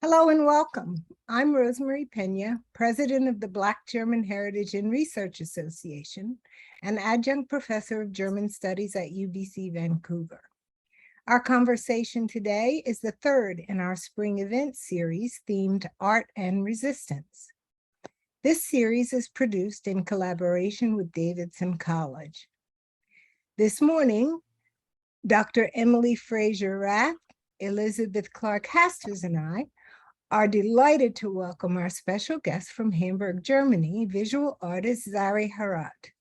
Hello and welcome. I'm Rosemary Pena, president of the Black German Heritage and Research Association, and adjunct professor of German Studies at UBC Vancouver. Our conversation today is the third in our spring event series themed Art and Resistance. This series is produced in collaboration with Davidson College. This morning, Dr. Emily Fraser-Rath, Elizabeth Clark-Hasters, and I are delighted to welcome our special guest from Hamburg, Germany, visual artist Zari Harat.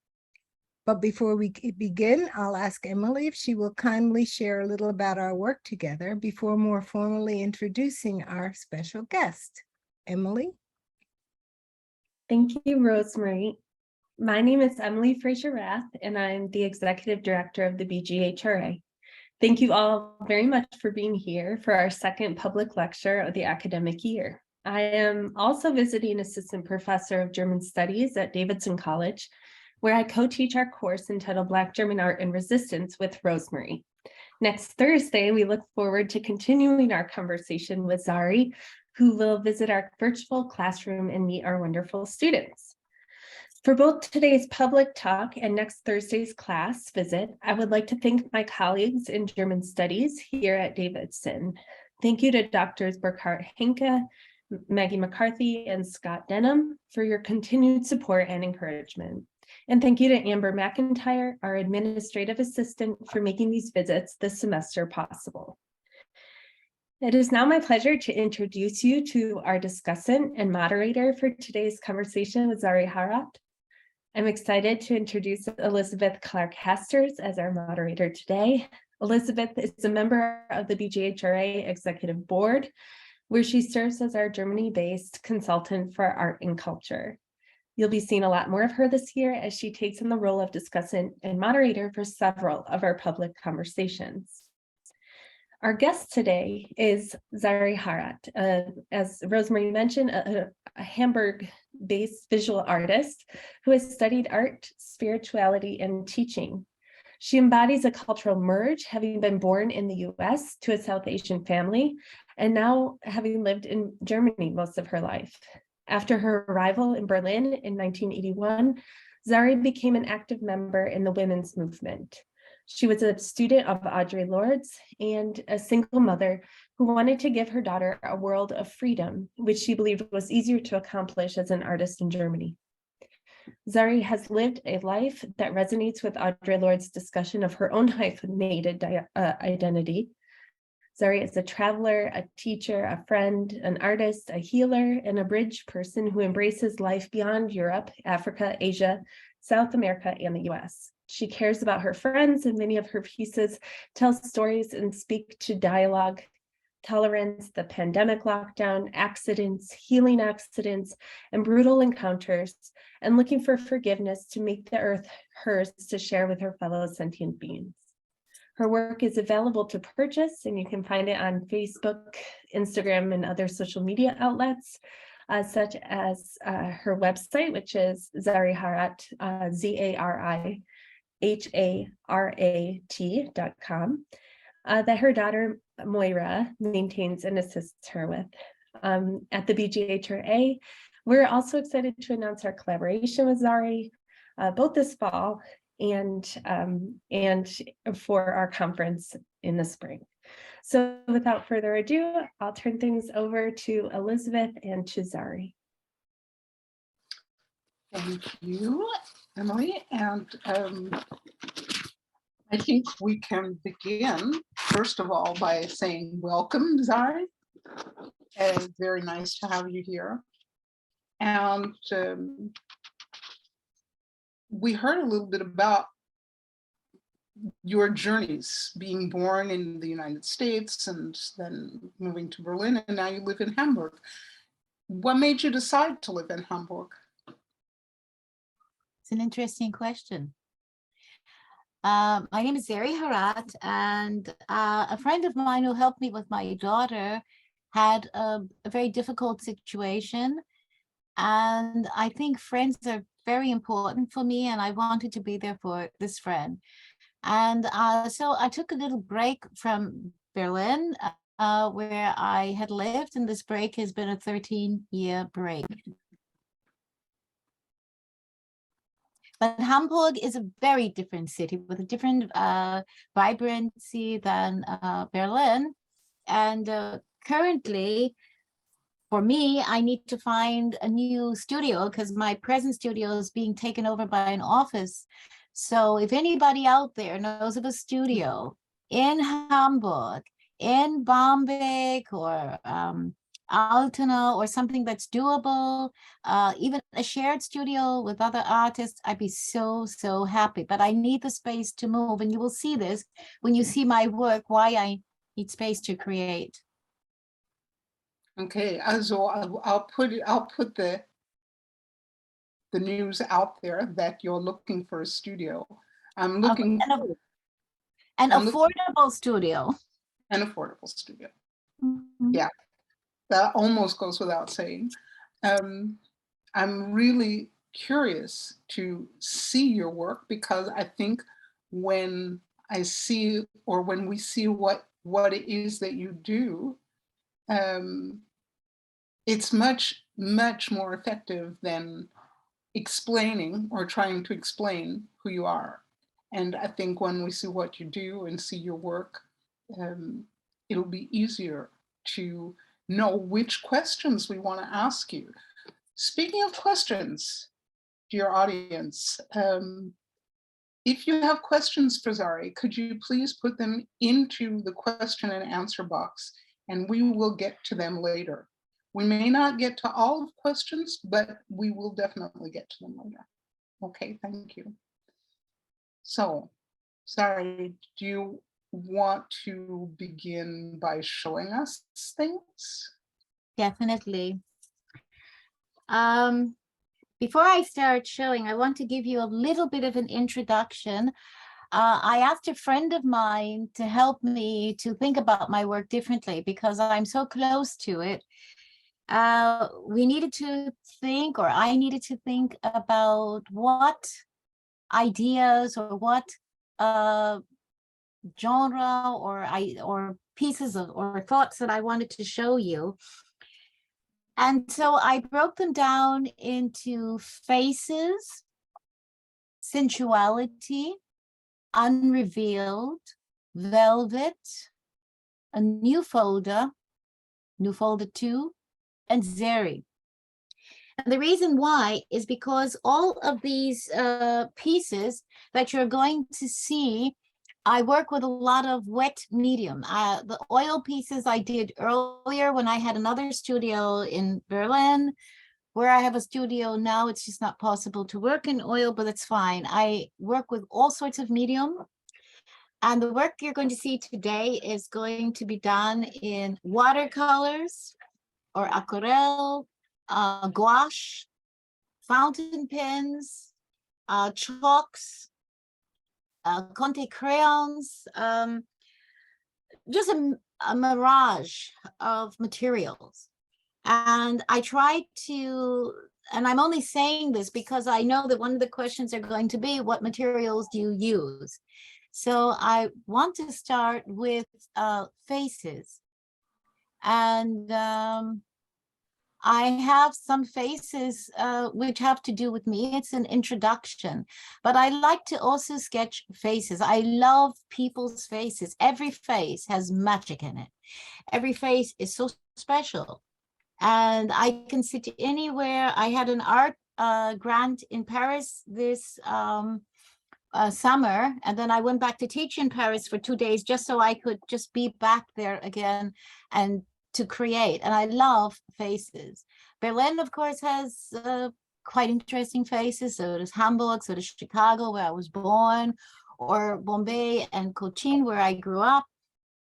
But before we begin, I'll ask Emily if she will kindly share a little about our work together before more formally introducing our special guest. Emily? Thank you, Rosemary. My name is Emily Fraser-Rath, and I'm the executive director of the BGHRA. Thank you all very much for being here for our second public lecture of the academic year. I am also visiting assistant professor of German Studies at Davidson College, where I co-teach our course entitled Black German Art and Resistance with Rosemary. Next Thursday, we look forward to continuing our conversation with Zari, who will visit our virtual classroom and meet our wonderful students. For both today's public talk and next Thursday's class visit, I would like to thank my colleagues in German Studies here at Davidson. Thank you to Drs. Burkhart Henke, Maggie McCarthy, and Scott Denham for your continued support and encouragement. And thank you to Amber McIntyre, our administrative assistant, for making these visits this semester possible. It is now my pleasure to introduce you to our discussant and moderator for today's conversation with Zari Harat. I'm excited to introduce Elizabeth Clark-Hasters as our moderator today. Elizabeth is a member of the BGHRA Executive Board, where she serves as our Germany-based consultant for art and culture. You'll be seeing a lot more of her this year as she takes on the role of discussant and moderator for several of our public conversations. Our guest today is Zari Harat, as Rosemary mentioned, a Hamburg-based visual artist who has studied art, spirituality, and teaching. She embodies a cultural merge, having been born in the US to a South Asian family, and now having lived in Germany most of her life. After her arrival in Berlin in 1981, Zari became an active member in the women's movement. She was a student of Audre Lorde's and a single mother who wanted to give her daughter a world of freedom, which she believed was easier to accomplish as an artist in Germany. Zari has lived a life that resonates with Audre Lorde's discussion of her own hyphenated identity. Zari is a traveler, a teacher, a friend, an artist, a healer, and a bridge person who embraces life beyond Europe, Africa, Asia, South America, and the US. She cares about her friends, and many of her pieces tell stories and speak to dialogue, tolerance, the pandemic lockdown, accidents, healing accidents, and brutal encounters, and looking for forgiveness to make the earth hers to share with her fellow sentient beings. Her work is available to purchase, and you can find it on Facebook, Instagram, and other social media outlets, such as her website, which is Zari Harat, ZariHarat.com, that her daughter Moira maintains and assists her with. At the BGHRA, we're also excited to announce our collaboration with Zari, both this fall and for our conference in the spring. So without further ado, I'll turn things over to Elizabeth and to Zari. Thank you, Emily. And I think we can begin, first of all, by saying welcome, Zari. Very nice to have you here. And we heard a little bit about your journeys, being born in the United States and then moving to Berlin, and now you live in Hamburg. What made you decide to live in Hamburg? It's an interesting question. My name is Zari Harat, and a friend of mine who helped me with my daughter had a very difficult situation. And I think friends are very important for me, and I wanted to be there for this friend. And so I took a little break from Berlin where I had lived, and this break has been a 13-year break. But Hamburg is a very different city with a different vibrancy than Berlin. And currently, for me, I need to find a new studio because my present studio is being taken over by an office. So if anybody out there knows of a studio in Hamburg, in Bamberg, or Altona, or something that's doable, even a shared studio with other artists, I'd be so, so happy. But I need the space to move. And you will see this when you see my work, why I need space to create. Okay, also I'll put the news out there that you're looking for a studio. I'm looking for An I'm looking- affordable studio. an affordable studio. Mhm. Yeah. That almost goes without saying. I'm really curious to see your work because I think when I see, or when we see what it is that you do, it's much, much more effective than explaining or trying to explain who you are. And I think when we see what you do and see your work, it'll be easier to know which questions we want to ask you. Speaking of questions, dear audience, if you have questions for Zari, could you please put them into the question and answer box, and we will get to them later. We may not get to all of questions, but we will definitely get to them later. Okay, thank you. So, Zari, do you want to begin by showing us things? Definitely. Before I start showing, I want to give you a little bit of an introduction. I asked a friend of mine to help me to think about my work differently because I'm so close to it. We needed to think, or I needed to think about what ideas or what genre or pieces of or thoughts that I wanted to show you. And so I broke them down into faces, sensuality, unrevealed, velvet, a new folder 2, and Zari. And the reason why is because all of these pieces that you're going to see, I work with a lot of wet medium. The oil pieces I did earlier when I had another studio in Berlin. Where I have a studio now, it's just not possible to work in oil, but it's fine. I work with all sorts of medium. And the work you're going to see today is going to be done in watercolors or aquarelle, gouache, fountain pens, chalks, Conte crayons, just a mirage of materials. And I try to, and I'm only saying this because I know that one of the questions are going to be, what materials do you use? So I want to start with faces. And I have some faces which have to do with me. It's an introduction, but I like to also sketch faces. I love people's faces. Every face has magic in it. Every face is so special. And I can sit anywhere. I had an art grant in Paris this summer, and then I went back to teach in Paris for 2 days just so I could just be back there again and to create. And I love faces. Berlin, of course, has quite interesting faces. So does Hamburg, so does Chicago, where I was born, or Bombay and Cochin, where I grew up.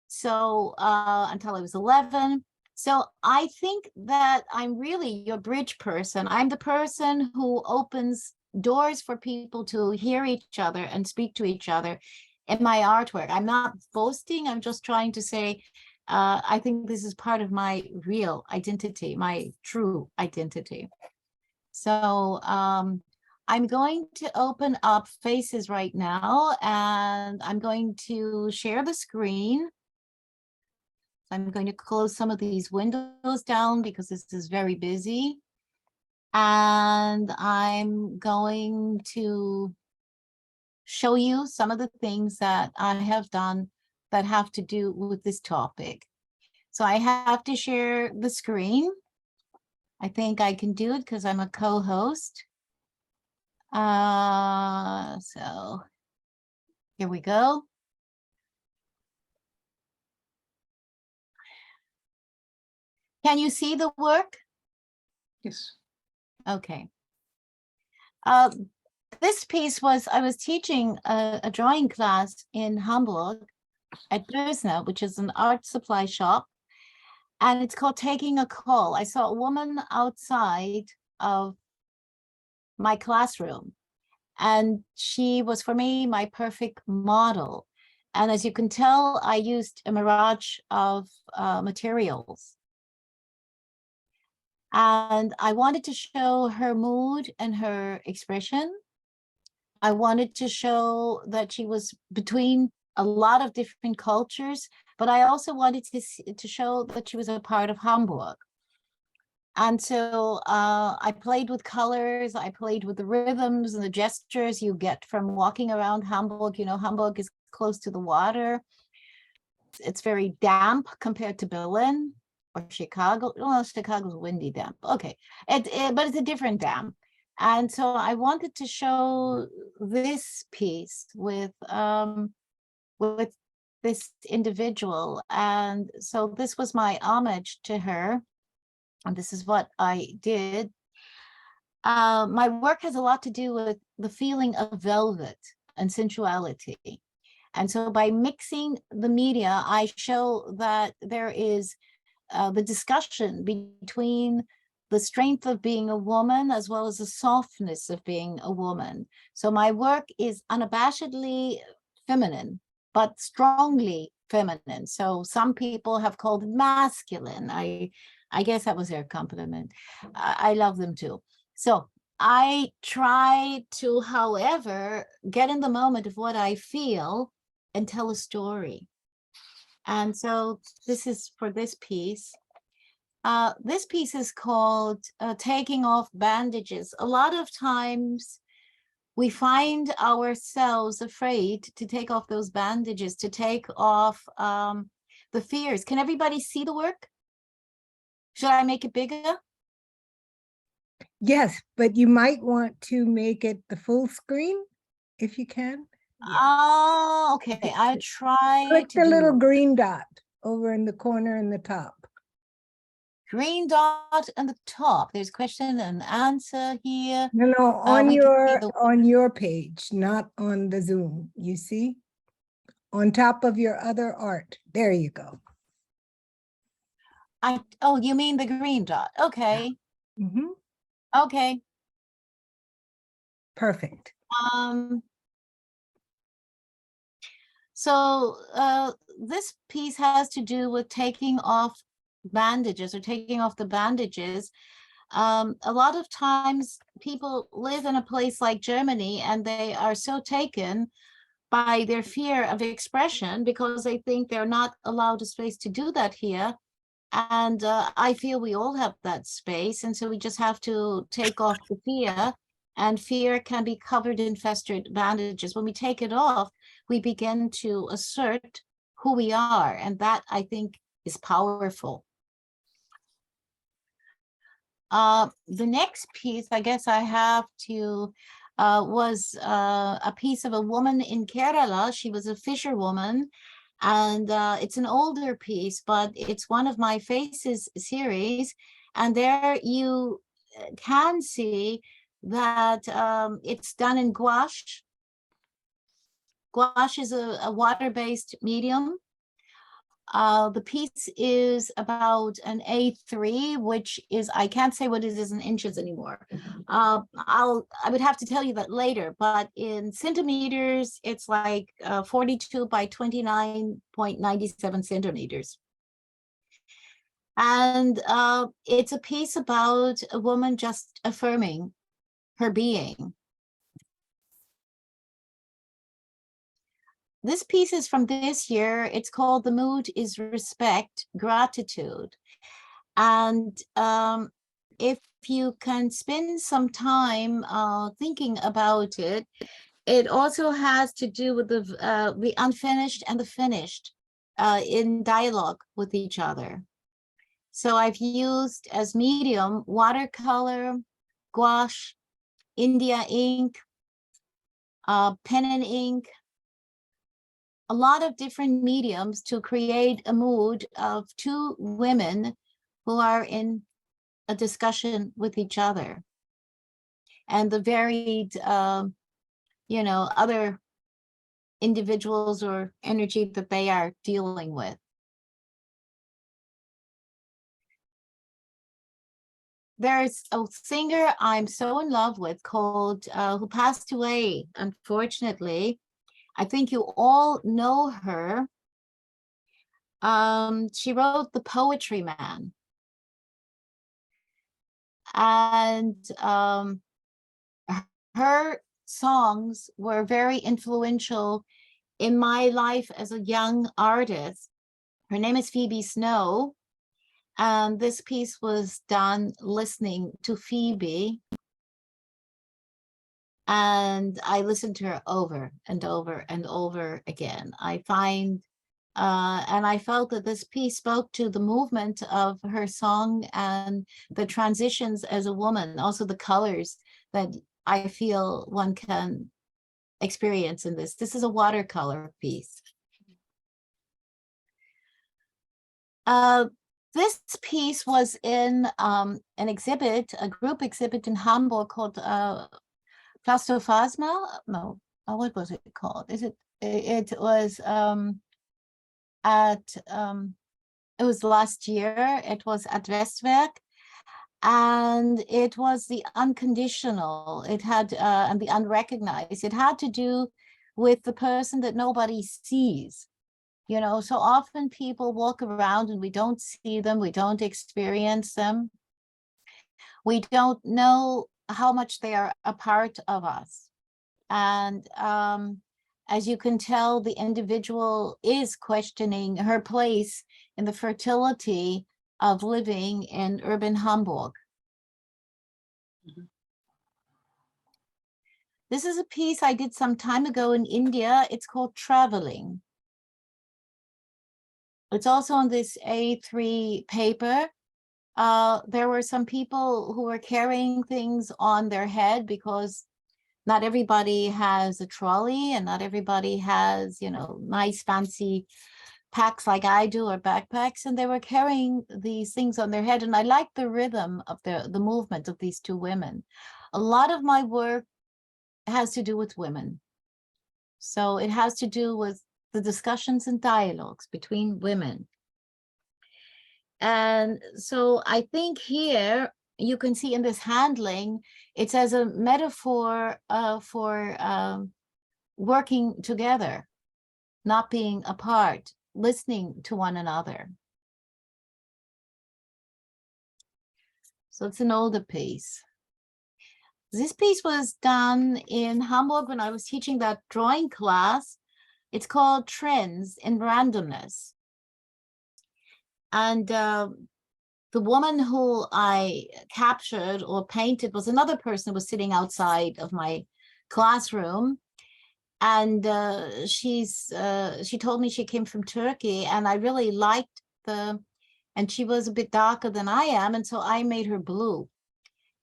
So until I was 11. So I think that I'm really your bridge person. I'm the person who opens doors for people to hear each other and speak to each other in my artwork. I'm not boasting. I'm just trying to say, I think this is part of my real identity, my true identity. So I'm going to open up faces right now, and I'm going to share the screen. I'm going to close some of these windows down because this is very busy. And I'm going to show you some of the things that I have done that have to do with this topic. So I have to share the screen. I think I can do it because I'm a co-host. So here we go. Can you see the work? Yes. Okay. This piece was, I was teaching a drawing class in Hamburg at BGHRA, which is an art supply shop. And it's called Taking a Call. I saw a woman outside of my classroom, and she was, for me, my perfect model. And as you can tell, I used a mirage of materials. And I wanted to show her mood and her expression. I wanted to show that she was between a lot of different cultures, but I also wanted to show that she was a part of Hamburg. And so I played with colors, I played with the rhythms and the gestures you get from walking around Hamburg. You know, Hamburg is close to the water. It's very damp compared to Berlin or Chicago. Well, Chicago's windy damp. Okay, but it's a different damp. And so I wanted to show this piece with this individual. And so this was my homage to her. And this is what I did. My work has a lot to do with the feeling of velvet and sensuality. And so by mixing the media, I show that there is the discussion between the strength of being a woman as well as the softness of being a woman. So my work is unabashedly feminine, but strongly feminine. So some people have called it masculine. I guess that was their compliment. I love them too. So I try to, however, get in the moment of what I feel and tell a story. And so this is for this piece. This piece is called Taking Off Bandages. A lot of times we find ourselves afraid to take off those bandages, to take off the fears. Can everybody see the work? Should I make it bigger? Yes, but you might want to make it the full screen if you can. Yeah. Oh, okay. I try Click to the little do green dot over in the corner in the top. green dot on the top. There's question and answer here. No, on we can see on your page, not on the Zoom. You see? On top of your other art. There you go. Oh, you mean the green dot? Okay. Mhm. Okay. Perfect. So this piece has to do with taking off bandages or taking off the bandages. A lot of times people live in a place like Germany and they are so taken by their fear of expression because they think they're not allowed a space to do that here. And I feel we all have that space. And so we just have to take off the fear, and fear can be covered in festered bandages. When we take it off, we begin to assert who we are. And that, I think, is powerful. The next piece, I guess I have to, was a piece of a woman in Kerala. She was a fisherwoman. And it's an older piece, but it's one of my Faces series. And there you can see that it's done in gouache. Gouache is a water-based medium. The piece is about an A3, which is, I can't say what it is in inches anymore. I would have to tell you that later, but in centimeters, it's like 42 by 29.97 centimeters. And it's a piece about a woman just affirming her being. this piece is from this year. It's called The Mood is Respect, Gratitude. And if you can spend some time thinking about it, it also has to do with the unfinished and the finished in dialogue with each other. So I've used as medium watercolor, gouache, India ink, pen and ink, a lot of different mediums to create a mood of two women who are in a discussion with each other, and the varied, other individuals or energy that they are dealing with. There's a singer I'm so in love with called, who passed away, unfortunately. I think you all know her. She wrote The Poetry Man. And her songs were very influential in my life as a young artist. Her name is Phoebe Snow. And this piece was done listening to Phoebe. And I listened to her over and over and over again. I find, and I felt that this piece spoke to the movement of her song and the transitions as a woman, also the colors that I feel one can experience in this. This is a watercolor piece. This piece was in an exhibit, a group exhibit in Hamburg called Plastophasma. No, what was it called? It was it was last year. It was at Westwerk, and it was the unconditional. It had and the unrecognized. It had to do with the person that nobody sees. You know, so often people walk around and we don't see them, we don't experience them. We don't know how much they are a part of us. And as you can tell, the individual is questioning her place in the fertility of living in urban Hamburg. Mhm. This is a piece I did some time ago in India. It's called Traveling. It's also on this A3 paper. There were some people who were carrying things on their head because not everybody has a trolley and not everybody has, nice fancy packs like I do or backpacks, and they were carrying these things on their head. And I like the rhythm of the movement of these two women. A lot of my work has to do with women. So it has to do with the discussions and dialogues between women. And so I think here you can see in this handling, it's as a metaphor for working together, not being apart, listening to one another. So it's an older piece. This piece was done in Hamburg when I was teaching that drawing class. It's called Trends in Randomness. And the woman who I captured or painted was another person who was sitting outside of my classroom. And she told me she came from Turkey, and I really liked and she was a bit darker than I am. And so I made her blue.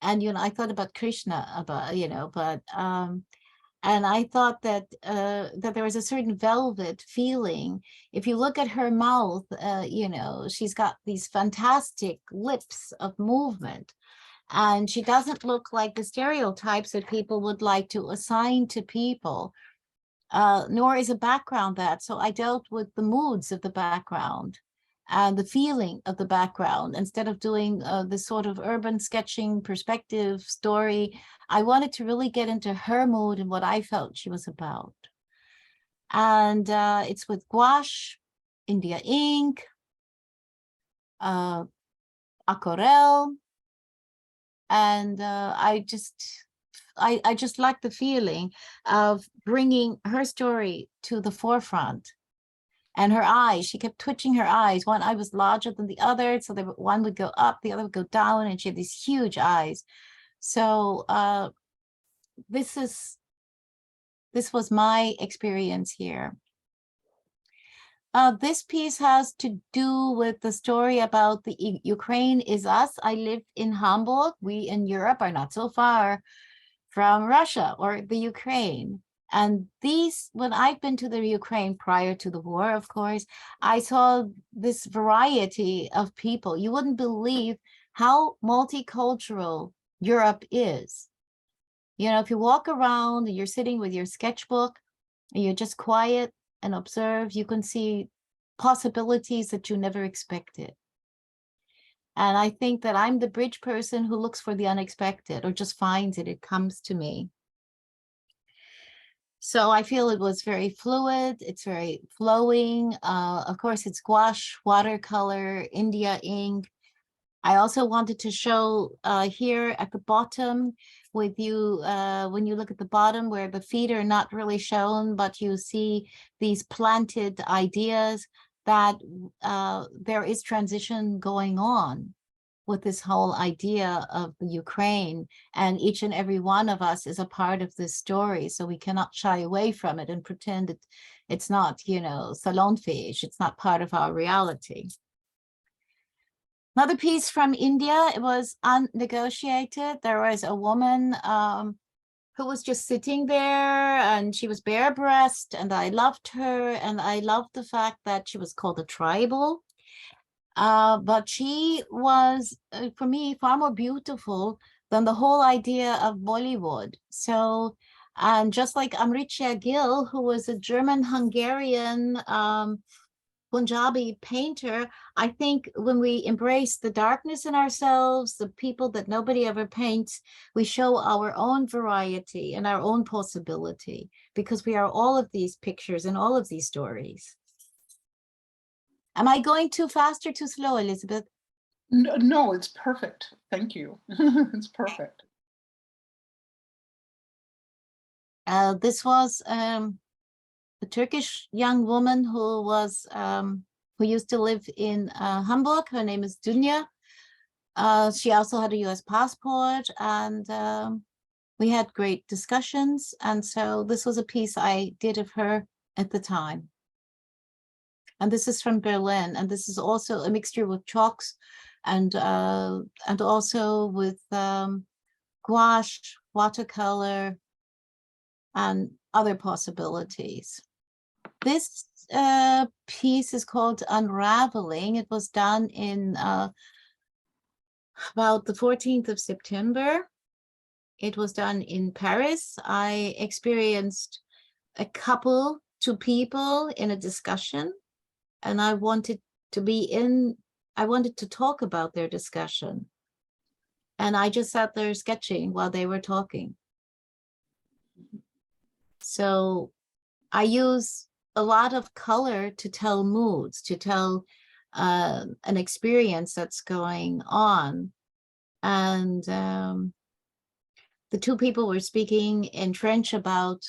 And, I thought about Krishna, and I thought that that there was a certain velvet feeling. If you look at her mouth, she's got these fantastic lips of movement, and she doesn't look like the stereotypes that people would like to assign to people, nor is a background that. So I dealt with the moods of the background and the feeling of the background. Instead of doing this sort of urban sketching perspective story, I wanted to really get into her mood and what I felt she was about. And it's with gouache, India ink, aquarelle, and I just I just like the feeling of bringing her story to the forefront. And her eyes, she kept twitching her eyes. One eye was larger than the other, so one would go up, the other would go down, and she had these huge eyes. So this was my experience here. This piece has to do with the story about the Ukraine is us. I live in Hamburg. We in Europe are not so far from Russia or the Ukraine. And when I've been to the Ukraine prior to the war, of course, I saw this variety of people. You wouldn't believe how multicultural Europe is. You know, if you walk around and you're sitting with your sketchbook and you're just quiet and observe, you can see possibilities that you never expected. And I think that I'm the bridge person who looks for the unexpected or just finds it, it comes to me. So I feel it was very fluid, it's very flowing. Of course, it's gouache, watercolor, India ink. I also wanted to show here at the bottom with you, when you look at the bottom where the feet are not really shown, but you see these planted ideas that there is transition going on with this whole idea of the Ukraine, and each and every one of us is a part of this story, so we cannot shy away from it and pretend it's not, you know, salonfähig, it's not part of our reality. Another piece from India, it was unnegotiated. There was a woman who was just sitting there, and she was bare-breasted, and I loved her, and I loved the fact that she was called a tribal. But she was, for me, far more beautiful than the whole idea of Bollywood. So, and just like Amritya Gill, who was a German-Hungarian Punjabi painter, I think when we embrace the darkness in ourselves, the people that nobody ever paints, we show our own variety and our own possibility, because we are all of these pictures and all of these stories. Am I going too fast or too slow, Elizabeth? No, no, it's perfect. Thank you. It's perfect. This was a Turkish young woman who was who used to live in Hamburg. Her name is Dunya. She also had a US passport, and we had great discussions. And so this was a piece I did of her at the time. And this is from Berlin, and this is also a mixture with chalks and also with gouache, watercolor, and other possibilities. This piece is called Unraveling. It was done in about the 14th of September. It was done in Paris. I experienced two people in a discussion, and I wanted to talk about their discussion. And I just sat there sketching while they were talking. So I use a lot of color to tell moods, to tell an experience that's going on. And the two people were speaking in French about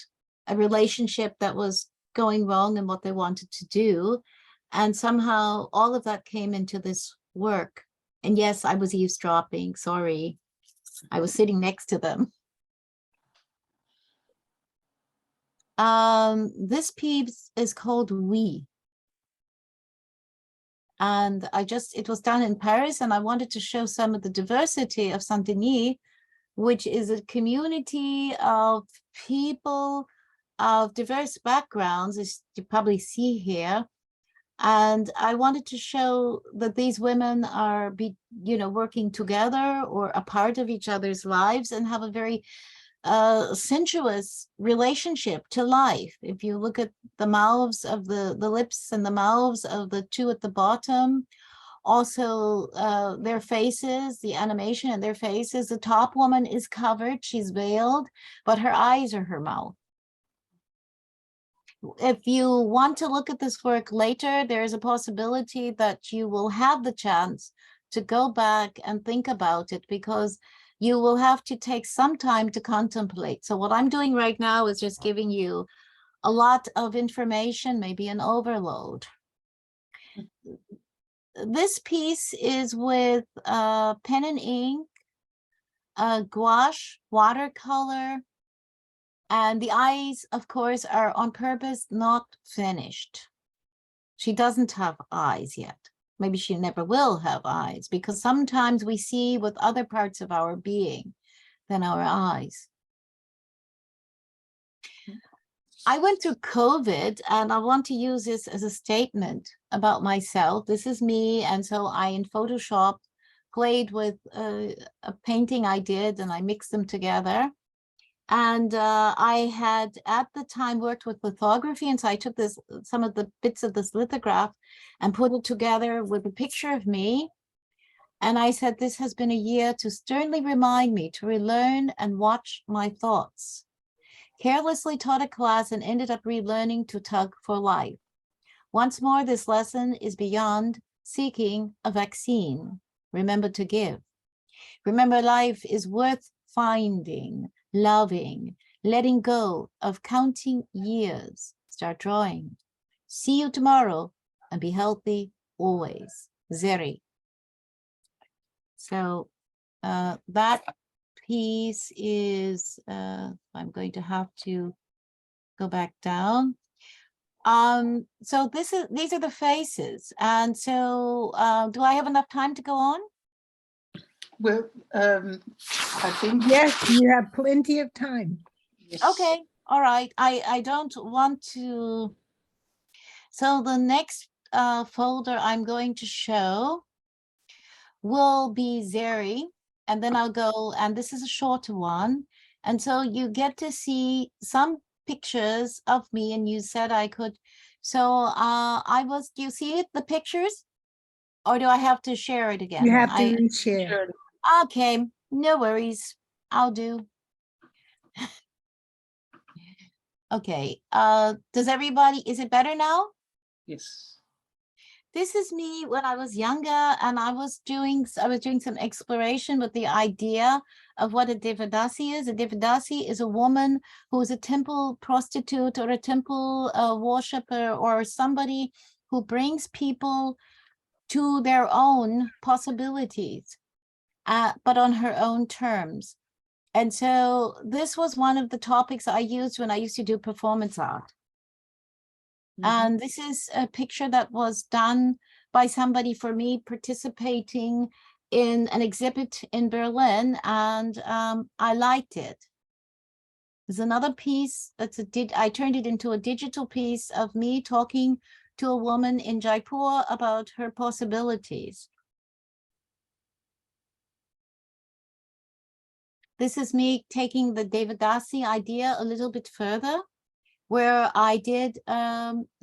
a relationship that was going wrong and what they wanted to do. And somehow all of that came into this work. And yes, I was eavesdropping, sorry. I was sitting next to them. This piece is called We. And it was done in Paris, and I wanted to show some of the diversity of Saint-Denis, which is a community of people of diverse backgrounds, as you probably see here. And I wanted to show that these women are, working together or a part of each other's lives and have a very sensuous relationship to life. If you look at the mouths of the lips and the mouths of the two at the bottom, also their faces, the animation in their faces, the top woman is covered, she's veiled, but her eyes are her mouth. If you want to look at this work later, there is a possibility that you will have the chance to go back and think about it, because you will have to take some time to contemplate. So what I'm doing right now is just giving you a lot of information, maybe an overload. This piece is with pen and ink, gouache, watercolor, and the eyes, of course, are on purpose not finished. She doesn't have eyes yet. Maybe she never will have eyes, because sometimes we see with other parts of our being than our eyes. I went through COVID, and I want to use this as a statement about myself. This is me, and so I, in Photoshop, played with a painting I did, and I mixed them together. And I had at the time worked with lithography, and so I took some of the bits of this lithograph and put it together with a picture of me. And I said, this has been a year to sternly remind me to relearn and watch my thoughts. Carelessly taught a class and ended up relearning to tug for life. Once more, this lesson is beyond seeking a vaccine. Remember to give. Remember, life is worth finding, loving, letting go of counting years. Start drawing. See you tomorrow and be healthy always. Zari. So that piece is, I'm going to have to go back down. So these are the faces. And so do I have enough time to go on? Well, I think. Yes, you have plenty of time. Yes. Okay, all right. I don't want to. So the next folder I'm going to show will be Zari, and then I'll go, and this is a shorter one. And so you get to see some pictures of me, and you said I could. So do you see it, the pictures? Or do I have to share it again? You have to reshare. Sure. Okay, no worries. I'll do. Okay, does everybody, is it better now? Yes. This is me when I was younger, and I was doing some exploration with the idea of what a Devadasi is. A Devadasi is a woman who is a temple prostitute or a temple worshiper, or somebody who brings people to their own possibilities, but on her own terms. And so this was one of the topics I used when I used to do performance art. And this is a picture that was done by somebody for me participating in an exhibit in Berlin, and I liked it. There's another piece I turned it into a digital piece of me talking to a woman in Jaipur about her possibilities. This is me taking the Devadasi idea a little bit further, where I did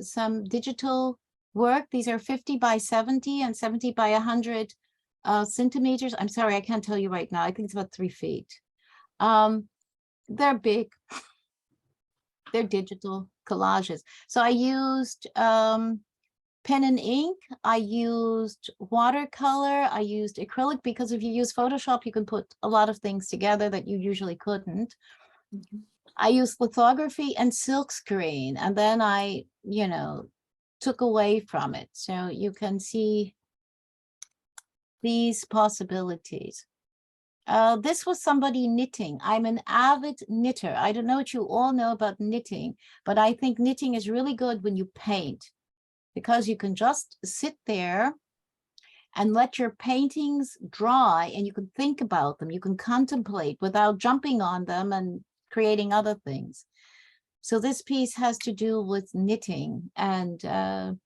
some digital work. These are 50 by 70 and 70 by 100 centimeters. I'm sorry, I can't tell you right now. I think it's about 3 feet. They're big. They're digital collages. So I used pen and ink. I used watercolor. I used acrylic, because if you use Photoshop, you can put a lot of things together that you usually couldn't. I used lithography and silkscreen, and then I, took away from it. So you can see these possibilities. This was somebody knitting. I'm an avid knitter. I don't know what you all know about knitting, but I think knitting is really good when you paint, because you can just sit there and let your paintings dry, and you can think about them. You can contemplate without jumping on them and creating other things. So this piece has to do with knitting and the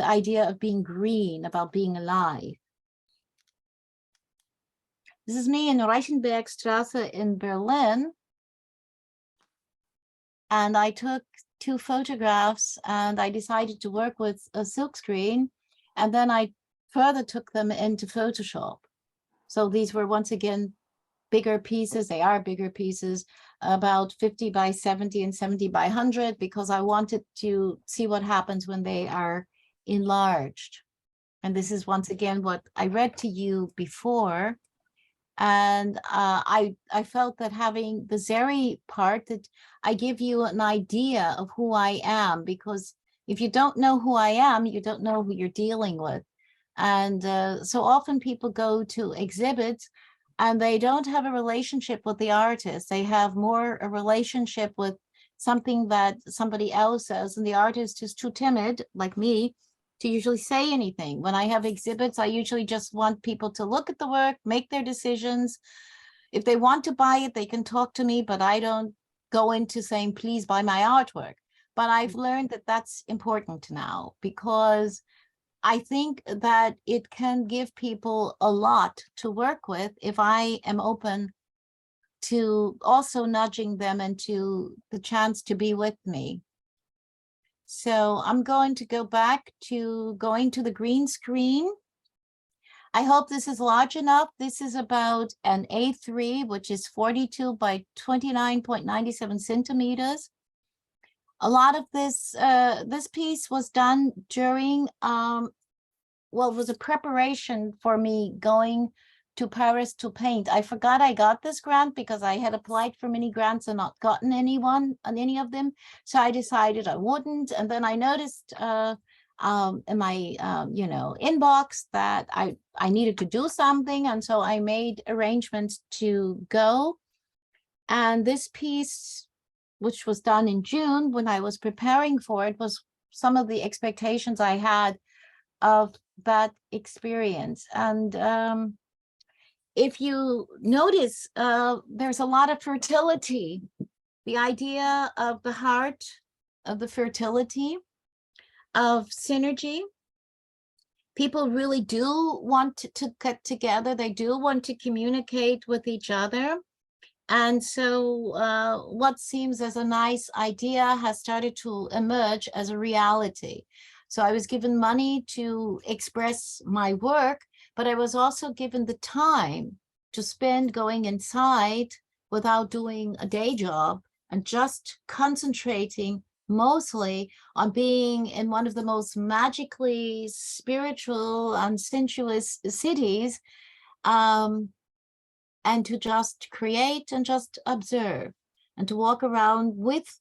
idea of being green, about being alive. This is me in Reichenbergstrasse in Berlin. And I took 2 photographs, and I decided to work with a silkscreen, and then I further took them into Photoshop. So these were once again bigger pieces. They are bigger pieces, about 50 by 70 and 70 by 100, because I wanted to see what happens when they are enlarged. And this is once again what I read to you before, And I felt that having the Zari part, that I give you an idea of who I am, because if you don't know who I am, you don't know who you're dealing with. And so often people go to exhibits and they don't have a relationship with the artist. They have more a relationship with something that somebody else says, and the artist is too timid, like me, to usually say anything. When I have exhibits, I usually just want people to look at the work, make their decisions. If they want to buy it, they can talk to me, but I don't go into saying, please buy my artwork. But I've learned that that's important now, because I think that it can give people a lot to work with if I am open to also nudging them into the chance to be with me. So I'm going to go back to going to the green screen. I hope this is large enough. This is about an A3, which is 42 by 29.97 centimeters. A lot of this, this piece was done during, well, it was a preparation for me going to Paris to paint. I forgot I got this grant because I had applied for many grants and not gotten anyone on any of them. So I decided I wouldn't. And then I noticed in my inbox that I needed to do something. And so I made arrangements to go. And this piece, which was done in June when I was preparing for it, was some of the expectations I had of that experience. And if you notice, there's a lot of fertility, the idea of the heart, of the fertility, of synergy. People really do want to get together. They do want to communicate with each other. And so what seems as a nice idea has started to emerge as a reality. So I was given money to express my work, but I was also given the time to spend going inside without doing a day job and just concentrating mostly on being in one of the most magically spiritual and sensuous cities, and to just create and just observe and to walk around with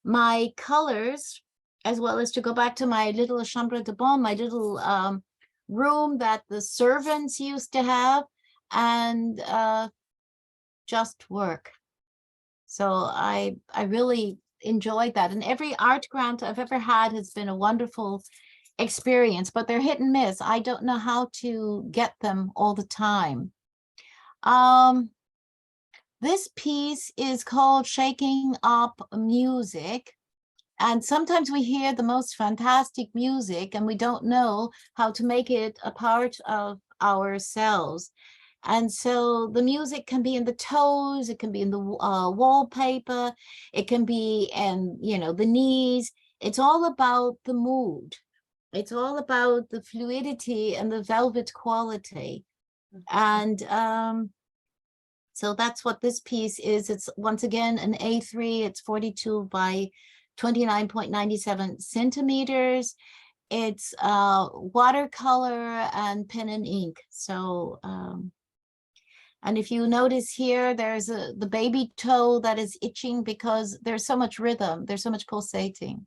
my colors, as well as to go back to my little chambre de bonne, my little room that the servants used to have, and just work. So I really enjoyed that. And every art grant I've ever had has been a wonderful experience, but they're hit and miss. I don't know how to get them all the time. This piece is called Shaking Up Music. And sometimes we hear the most fantastic music and we don't know how to make it a part of ourselves. And so the music can be in the toes, it can be in the wallpaper, it can be in, the knees. It's all about the mood. It's all about the fluidity and the velvet quality. And so that's what this piece is. It's once again an A3. It's 42 by 29.97 centimeters. It's watercolor and pen and ink. So, and if you notice here, there's the baby toe that is itching because there's so much rhythm. There's so much pulsating.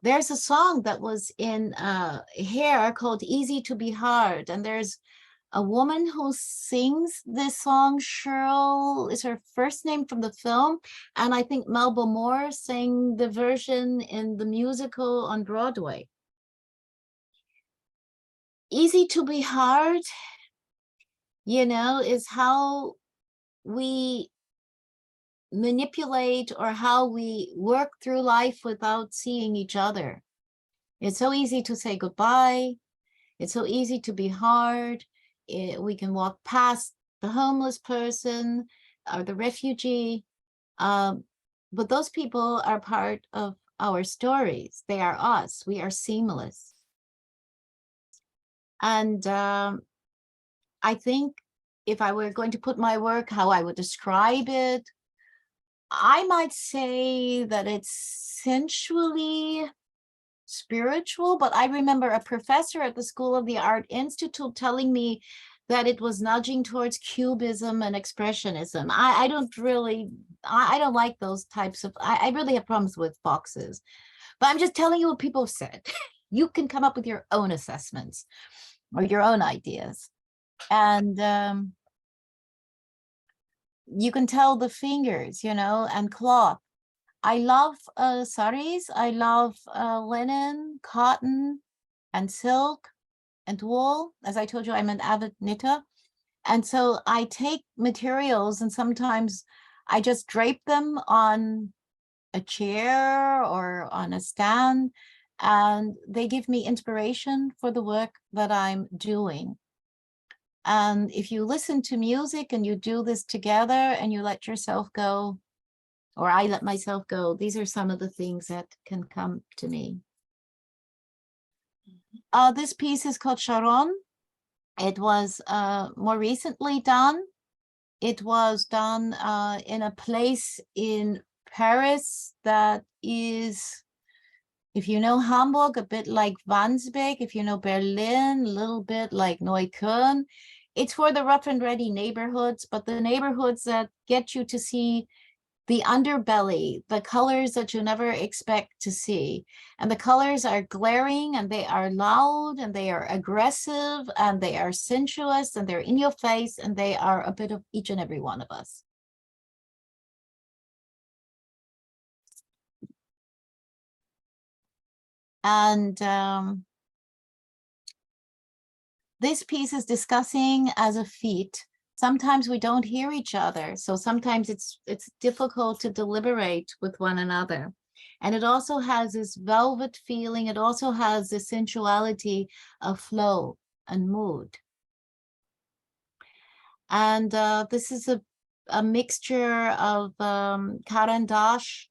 There's a song that was in Hair called Easy to Be Hard. And there's a woman who sings this song. Cheryl is her first name from the film. And I think Melba Moore sang the version in the musical on Broadway. Easy to be hard, is how we manipulate or how we work through life without seeing each other. It's so easy to say goodbye. It's so easy to be hard. We can walk past the homeless person or the refugee, but those people are part of our stories. They are us. We are seamless. And I think if I were going to put my work, how I would describe it, I might say that it's sensually spiritual, but I remember a professor at the School of the Art Institute telling me that it was nudging towards cubism and expressionism. I don't really, I don't like those types of, I really have problems with boxes, but I'm just telling you what people have said. You can come up with your own assessments or your own ideas. And you can tell the fingers, you know, and cloth. I love saris. I love linen, cotton, and silk and wool. As I told you, I'm an avid knitter. And so I take materials and sometimes I just drape them on a chair or on a stand, and they give me inspiration for the work that I'm doing. And if you listen to music and you do this together and you let yourself go, or I let myself go, these are some of the things that can come to me. This piece is called Sharon. It was more recently done. It was done in a place in Paris that is, if you know Hamburg, a bit like Wandsbek. If you know Berlin, a little bit like Neukölln. It's for the rough and ready neighborhoods, but the neighborhoods that get you to see the underbelly, the colors that you never expect to see. And the colors are glaring and they are loud and they are aggressive and they are sensuous and they're in your face and they are a bit of each and every one of us. And this piece is discussing as a feat. Sometimes we don't hear each other, so sometimes it's difficult to deliberate with one another. And it also has this velvet feeling. It also has the sensuality of flow and mood. And this is a mixture of carandash,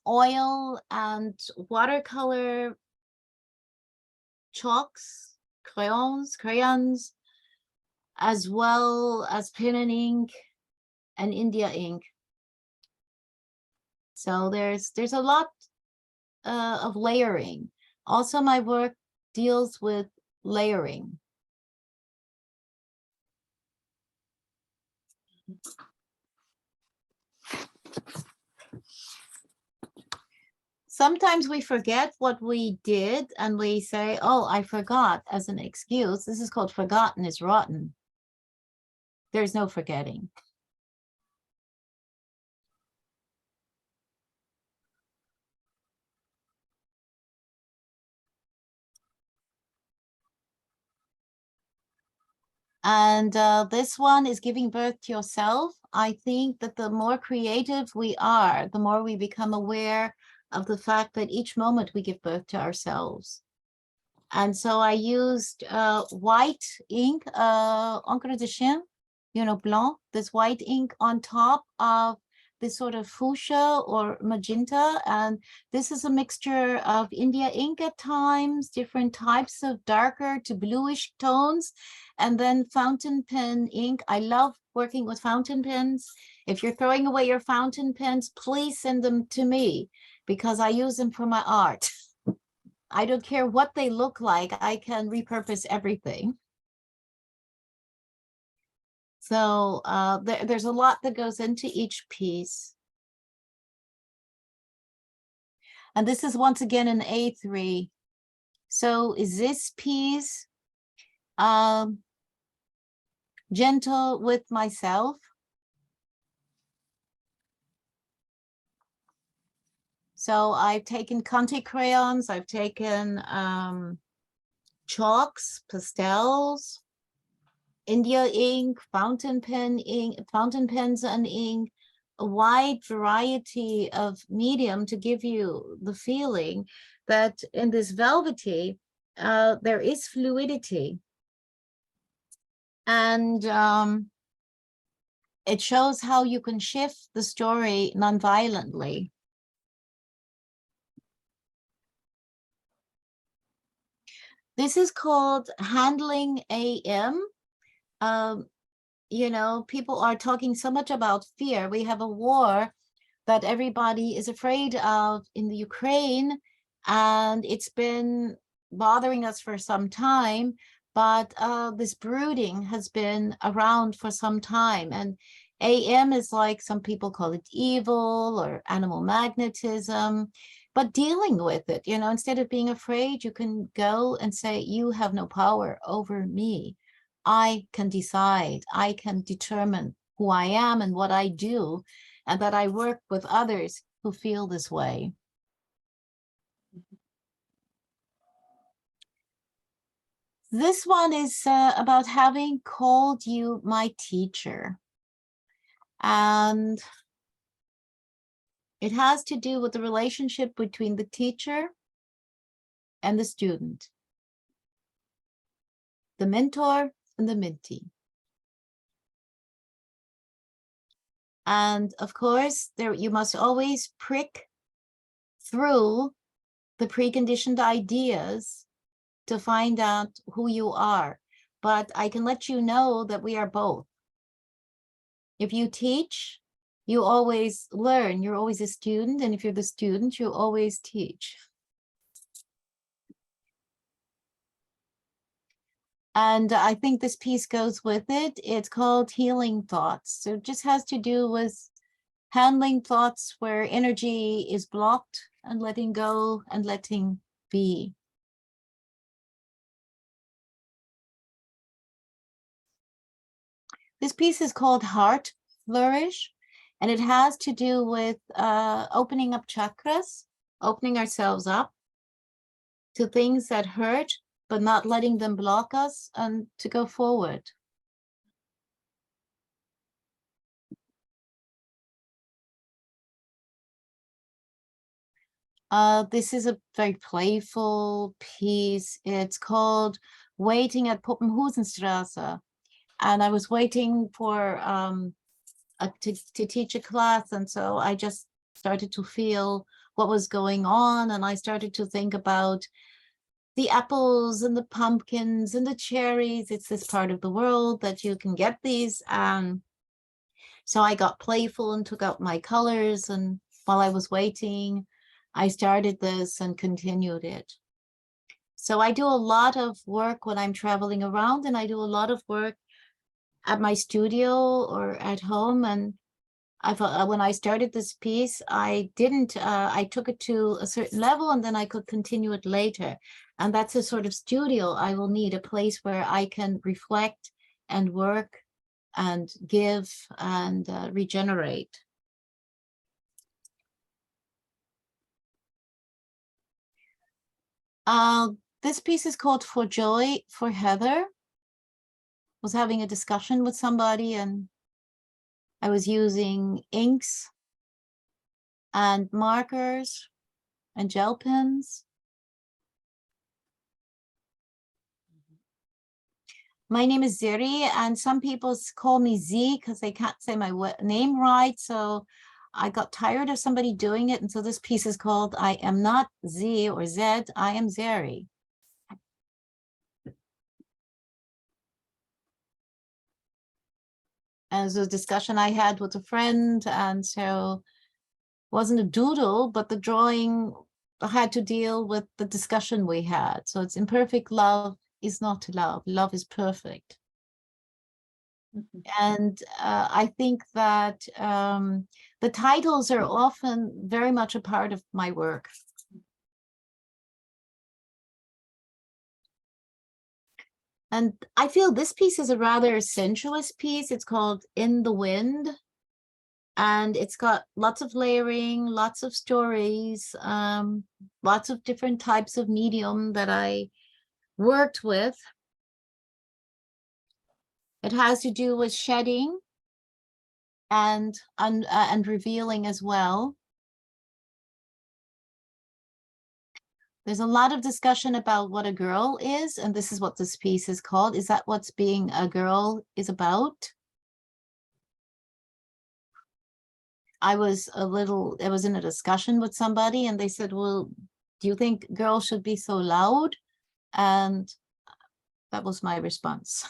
oil, and watercolor chalks, crayons, as well as pen and ink and India ink. So there's a lot of layering. Also, my work deals with layering. Sometimes we forget what we did and we say, oh, I forgot, as an excuse. This is called forgotten is rotten. There's no forgetting. And this one is giving birth to yourself. I think that the more creative we are, the more we become aware of the fact that each moment we give birth to ourselves. And so I used white ink, encre de chien, you know, blanc, this white ink on top of this sort of fuchsia or magenta. And this is a mixture of India ink at times, different types of darker to bluish tones, and then fountain pen ink. I love working with fountain pens. If you're throwing away your fountain pens, please send them to me because I use them for my art. I don't care what they look like. I can repurpose everything. So there's a lot that goes into each piece. And this is once again an A3. So is this piece gentle with myself? So I've taken Conte crayons, I've taken chalks, pastels, India ink, fountain pens and ink, a wide variety of medium to give you the feeling that in this velvety, there is fluidity. And it shows how you can shift the story non-violently. This is called Handling AM. You know, people are talking so much about fear. We have a war that everybody is afraid of in the Ukraine, and it's been bothering us for some time, but this brooding has been around for some time. And AM is like, some people call it evil or animal magnetism, but dealing with it, you know, instead of being afraid, you can go and say, you have no power over me. I can decide, I can determine who I am and what I do, and that I work with others who feel this way. This one is about having called you my teacher. And it has to do with the relationship between the teacher and the student, the mentor and the mentee. And of course, there you must always prick through the preconditioned ideas to find out who you are. But I can let you know that we are both. If you teach, you always learn. You're always a student. And if you're the student, you always teach. And I think this piece goes with it. It's called Healing Thoughts. So it just has to do with handling thoughts where energy is blocked and letting go and letting be. This piece is called Heart Flourish, and it has to do with opening up chakras, opening ourselves up to things that hurt, but not letting them block us and to go forward. This is a very playful piece. It's called Waiting at Puppenhusenstraße. And I was waiting for to teach a class. And so I just started to feel what was going on. And I started to think about the apples and the pumpkins and the cherries. It's this part of the world that you can get these. So I got playful and took out my colors. And while I was waiting, I started this and continued it. So I do a lot of work when I'm traveling around, and I do a lot of work at my studio or at home. And when I started this piece, I took it to a certain level and then I could continue it later. And that's a sort of studio I will need, a place where I can reflect and work and give and regenerate. This piece is called For Joy for Heather. Was having a discussion with somebody and I was using inks and markers and gel pens. My name is Zari, and some people call me Z because they can't say my name right. So I got tired of somebody doing it. And so this piece is called I Am Not Z or Z, I Am Zari. And it was a discussion I had with a friend, and so it wasn't a doodle, but the drawing had to deal with the discussion we had. So it's imperfect love is not love. Love is perfect. And I think that the titles are often very much a part of my work. And I feel this piece is a rather sensuous piece. It's called In the Wind. And it's got lots of layering, lots of stories, lots of different types of medium that I worked with. It has to do with shedding and revealing as well. There's a lot of discussion about what a girl is, and this is what this piece is called. Is that what's being a girl is about? I was in a discussion with somebody and they said, well, do you think girls should be so loud? And that was my response.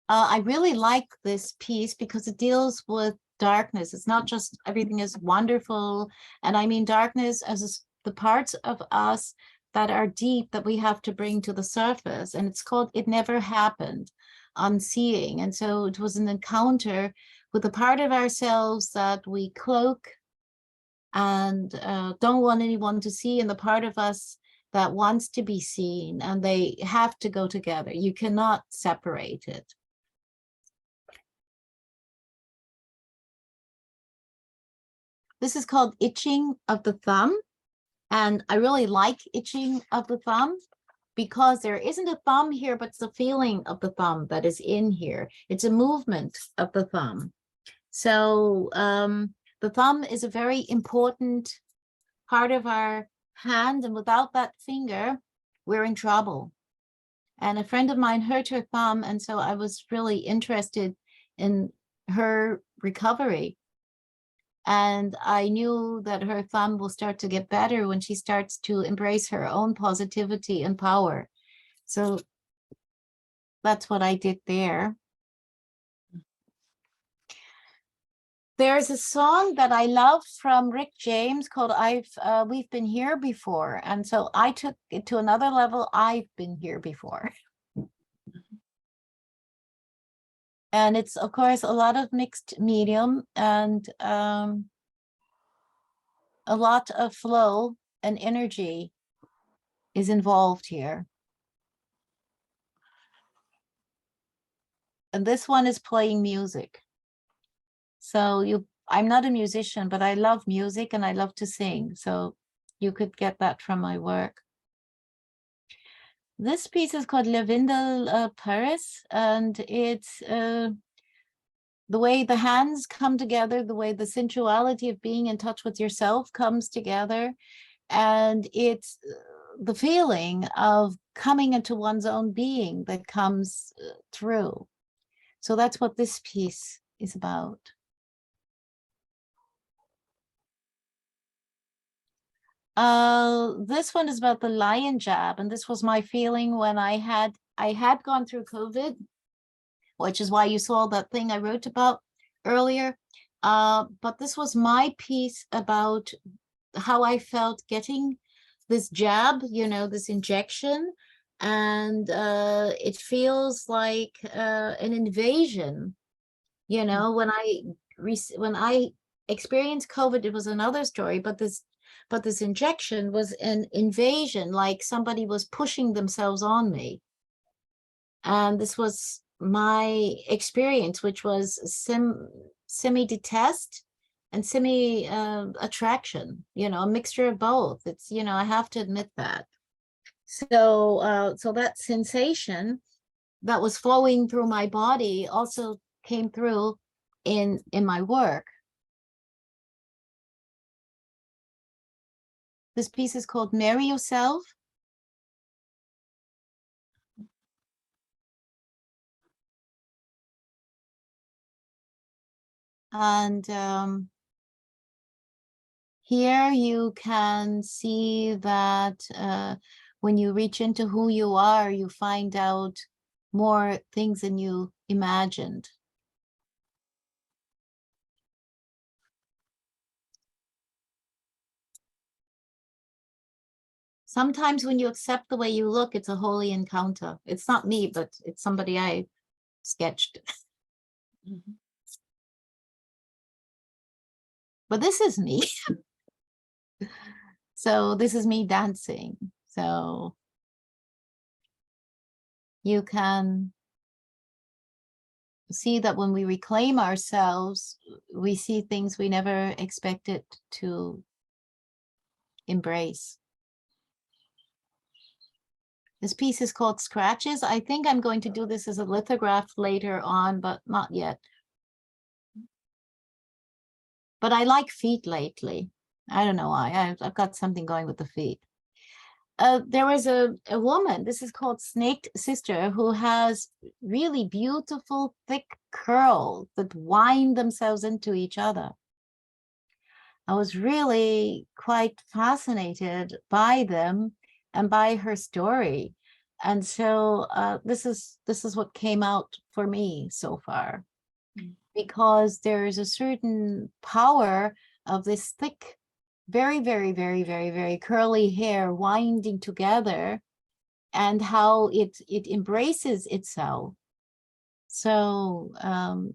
I really like this piece because it deals with darkness. It's not just everything is wonderful. And I mean darkness as the parts of us that are deep that we have to bring to the surface. And it's called It Never Happened, Unseeing. And so it was an encounter with a part of ourselves that we cloak and don't want anyone to see, and the part of us that wants to be seen, and they have to go together. You cannot separate it. This is called itching of the thumb. And I really like itching of the thumb because there isn't a thumb here, but it's the feeling of the thumb that is in here. It's a movement of the thumb. So the thumb is a very important part of our hand, and without that finger, we're in trouble. And a friend of mine hurt her thumb, and so I was really interested in her recovery. And I knew that her thumb will start to get better when she starts to embrace her own positivity and power. So that's what I did there. There's a song that I love from Rick James called We've Been Here Before. And so I took it to another level. I've been here before. And it's, of course, a lot of mixed medium and a lot of flow and energy is involved here. And this one is playing music. So I'm not a musician, but I love music and I love to sing. So you could get that from my work. This piece is called Lavendel Paris, and it's the way the hands come together, the way the sensuality of being in touch with yourself comes together. And it's the feeling of coming into one's own being that comes through. So that's what this piece is about. This one is about the lion jab, and this was my feeling when I had gone through COVID, which is why you saw that thing I wrote about earlier. But this was my piece about how I felt getting this jab, this injection, and it feels like an invasion. When I experienced COVID, it was another story, but this injection was an invasion, like somebody was pushing themselves on me. And this was my experience, which was semi-detest and semi-attraction, a mixture of both. It's, I have to admit that. So that sensation that was flowing through my body also came through in my work. This piece is called Marry Yourself. And here you can see that when you reach into who you are, you find out more things than you imagined. Sometimes when you accept the way you look, it's a holy encounter. It's not me, but it's somebody I sketched. Mm-hmm. But this is me. So this is me dancing. So you can see that when we reclaim ourselves, we see things we never expected to embrace. This piece is called Scratches. I think I'm going to do this as a lithograph later on, but not yet. But I like feet lately. I don't know why. I've got something going with the feet. There was a woman, this is called Snaked Sister, who has really beautiful, thick curls that wind themselves into each other. I was really quite fascinated by them and by her story. And so this is what came out for me so far. because there is a certain power of this thick, very, very, very, very, very curly hair winding together, and how it embraces itself. So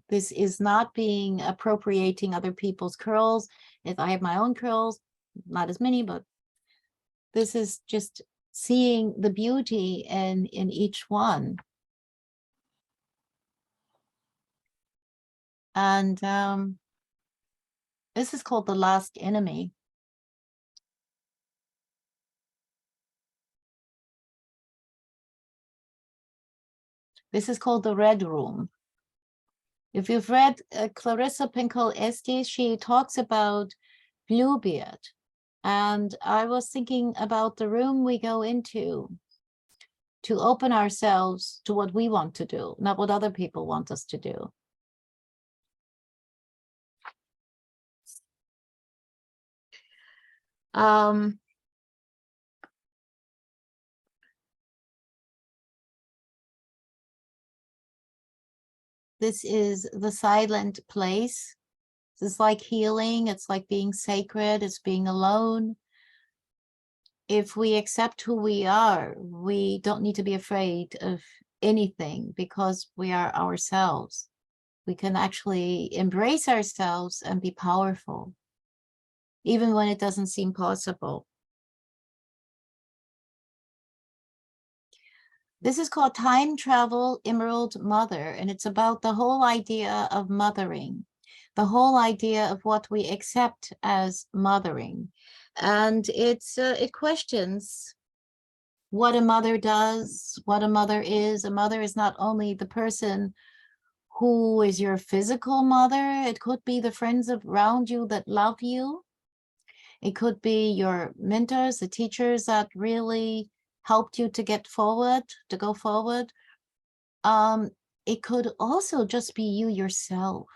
this is not being appropriating other people's curls. If I have my own curls, not as many, but this is just seeing the beauty in each one. And this is called the last enemy. This is called the Red Room. If you've read Clarissa Pinkola Estes, she talks about Bluebeard. And I was thinking about the room we go into to open ourselves to what we want to do, not what other people want us to do. This is the silent place. This is like healing. It's like being sacred. It's being alone. If we accept who we are, we don't need to be afraid of anything because we are ourselves. We can actually embrace ourselves and be powerful, even when it doesn't seem possible. This is called Time Travel Emerald Mother, and it's about the whole idea of mothering, the whole idea of what we accept as mothering. And it questions what a mother does, what a mother is. A mother is not only the person who is your physical mother, it could be the friends around you that love you. It could be your mentors, the teachers that really helped you to get forward, to go forward. It could also just be you yourself.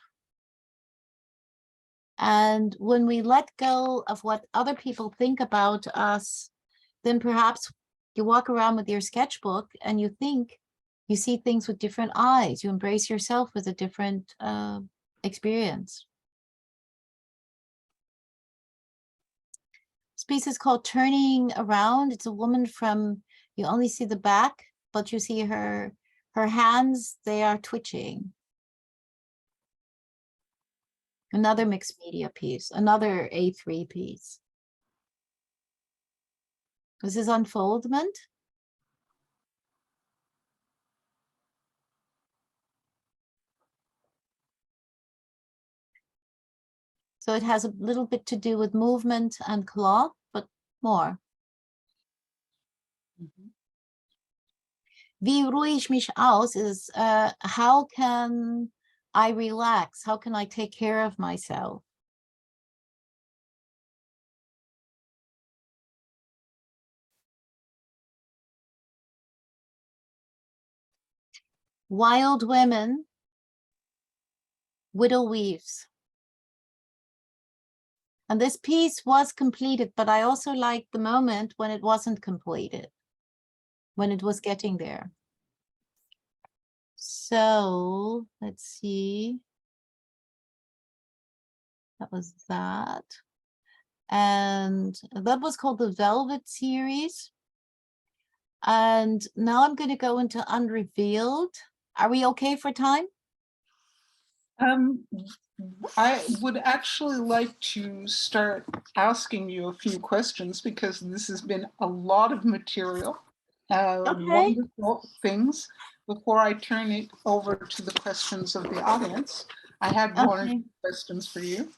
And when we let go of what other people think about us, then perhaps you walk around with your sketchbook and you think, you see things with different eyes. You embrace yourself with a different experience. This piece is called Turning Around. It's a woman from, you only see the back, but you see her hands, they are twitching. Another mixed media piece, another A3 piece. This is Unfoldment. So it has a little bit to do with movement and cloth, but more. Wie ruhe ich mich aus is how can I relax? How can I take care of myself? Wild Women, Widow Weaves. And this piece was completed, but I also liked the moment when it wasn't completed, when it was getting there. So let's see. That was that. And that was called the Velvet series. And now I'm going to go into Unrevealed. Are we okay for time? I would actually like to start asking you a few questions because this has been a lot of material, wonderful things. Before I turn it over to the questions of the audience, I had one or two questions for you.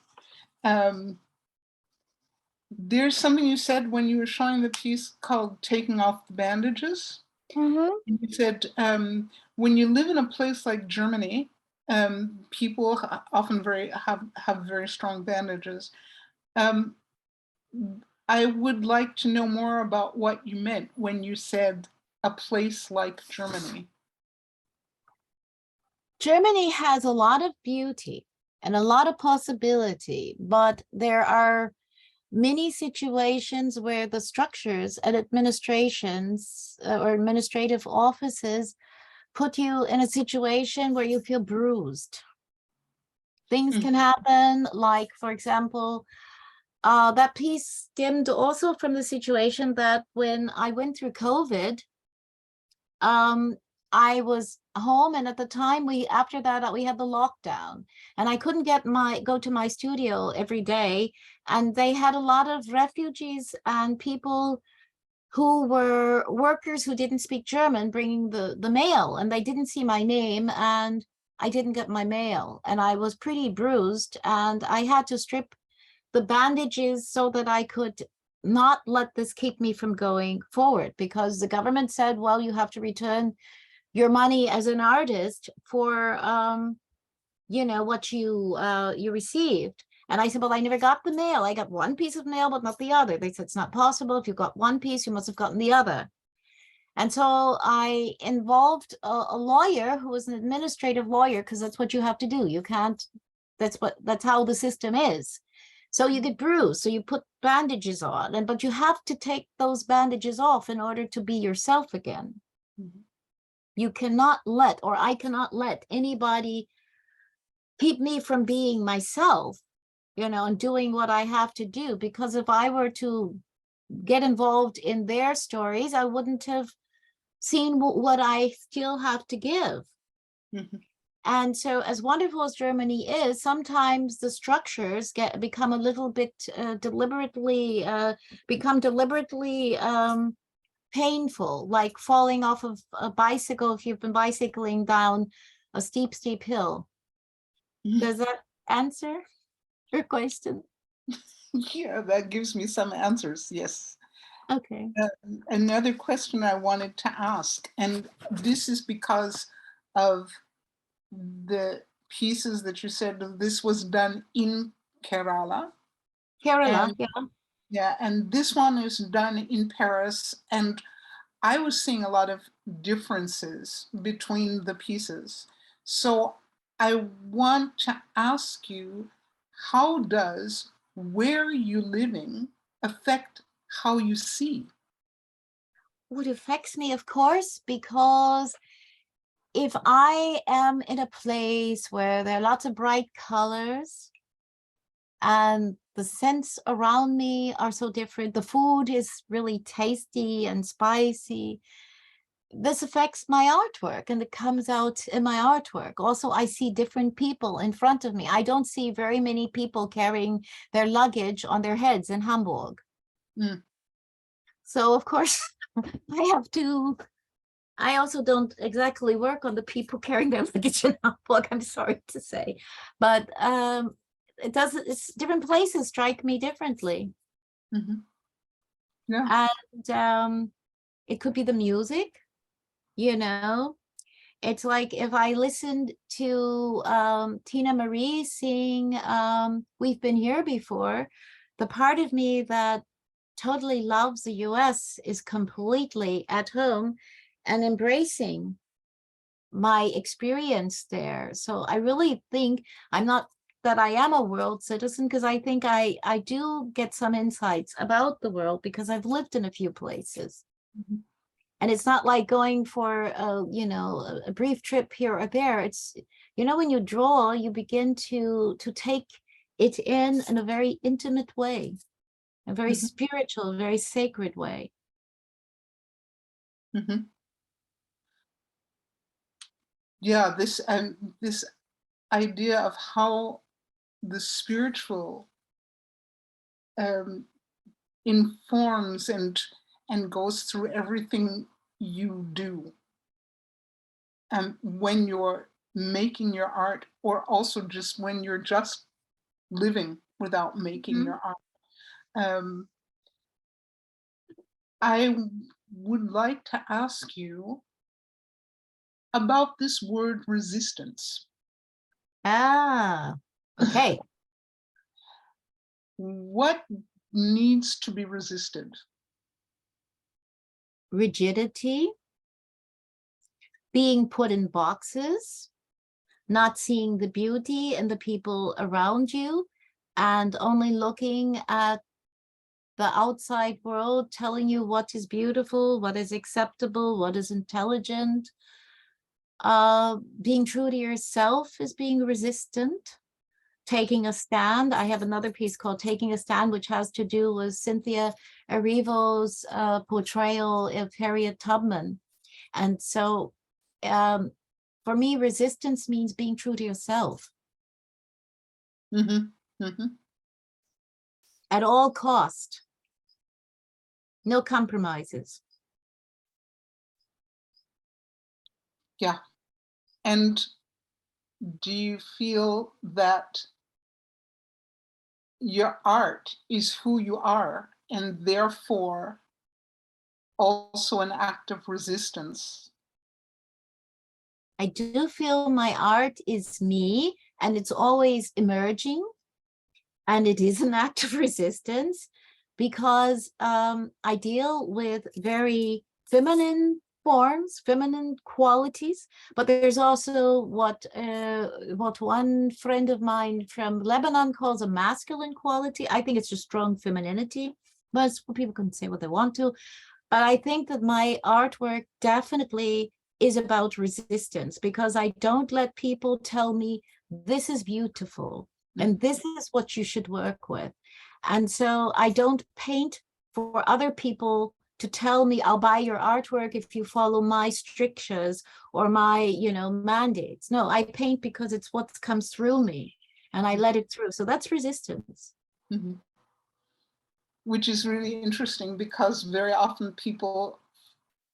There's something you said when you were showing the piece called Taking Off the Bandages. You said when you live in a place like Germany, people often have very strong bandages. I would like to know more about what you meant when you said a place like Germany. Germany has a lot of beauty and a lot of possibility, but there are many situations where the structures and administrations or administrative offices put you in a situation where you feel bruised. Things Mm. can happen, like, for example, that piece stemmed also from the situation that when I went through COVID, I was home, and at the time after that we had the lockdown, and I couldn't go to my studio every day, and they had a lot of refugees and people who were workers who didn't speak German bringing the mail, and they didn't see my name, and I didn't get my mail, and I was pretty bruised, and I had to strip the bandages so that I could not let this keep me from going forward, because the government said, well, you have to return your money as an artist for what you received. And I said, well, I never got the mail. I got one piece of mail, but not the other. They said, it's not possible. If you got one piece, you must have gotten the other. And so I involved a lawyer who was an administrative lawyer, because that's what you have to do. You can't, that's how the system is. So you get bruised, so you put bandages on, but you have to take those bandages off in order to be yourself again. Mhm. You cannot let, or I cannot let anybody keep me from being myself, and doing what I have to do, because if I were to get involved in their stories, I wouldn't have seen what I still have to give. Mhm. And so, as wonderful as Germany is, sometimes the structures become a little bit deliberately painful, like falling off of a bicycle if you've been bicycling down a steep hill. Mhm. Does that answer your question? Yeah, that gives me some answers. Yes. Okay. Another question I wanted to ask, and this is because of the pieces that you said this was done in Kerala. Kerala, And yeah. yeah, and this one is done in Paris. And I was seeing a lot of differences between the pieces. So I want to ask you, how does where you living affect how you see? What affects me, of course, because if I am in a place where there are lots of bright colors and the scents around me are so different, the food is really tasty and spicy, this affects my artwork, and it comes out in my artwork. Also, I see different people in front of me. I don't see very many people carrying their luggage on their heads in Hamburg. Mm. So, of course, I also don't exactly work on the people carrying their luggage in Hamburg, I'm sorry to say. But it's different places strike me differently. Mhm. Yeah. And it could be the music, It's like if I listened to Tina Marie sing We've Been Here Before, the part of me that totally loves the US is completely at home and embracing my experience there. So I really think I'm not that I am a world citizen, because I think I do get some insights about the world because I've lived in a few places. Mhm. And it's not like going for a brief trip here or there. It's, when you draw, you begin to take it in a very intimate way, a very Mhm. spiritual, very sacred way. Mhm. Yeah, this idea of how the spiritual um, informs and goes through everything you do. When you're making your art, or also just when you're just living without making Mhm. your art. Um, I would like to ask you about this word resistance. Ah, okay. What needs to be resisted? Rigidity, being put in boxes, not seeing the beauty in the people around you, and only looking at the outside world telling you what is beautiful, what is acceptable, what is intelligent. Being true to yourself is being resistant. Taking a Stand. I have another piece called Taking a Stand, which has to do with Cynthia Erivo's portrayal of Harriet Tubman. And so for me, resistance means being true to yourself Mhm, mhm. at all cost. No compromises. Yeah. And do you feel that your art is who you are and therefore also an act of resistance? I do feel my art is me, and it's always emerging, and it is an act of resistance because I deal with very feminine forms, feminine qualities, but there's also what one friend of mine from Lebanon calls a masculine quality. I think it's just strong femininity, but people can say what they want to. But I think that my artwork definitely is about resistance because I don't let people tell me this is beautiful and this is what you should work with. And so I don't paint for other people to tell me I'll buy your artwork if you follow my strictures or my, mandates. No, I paint because it's what comes through me and I let it through. So that's resistance. Mhm. Which is really interesting because very often people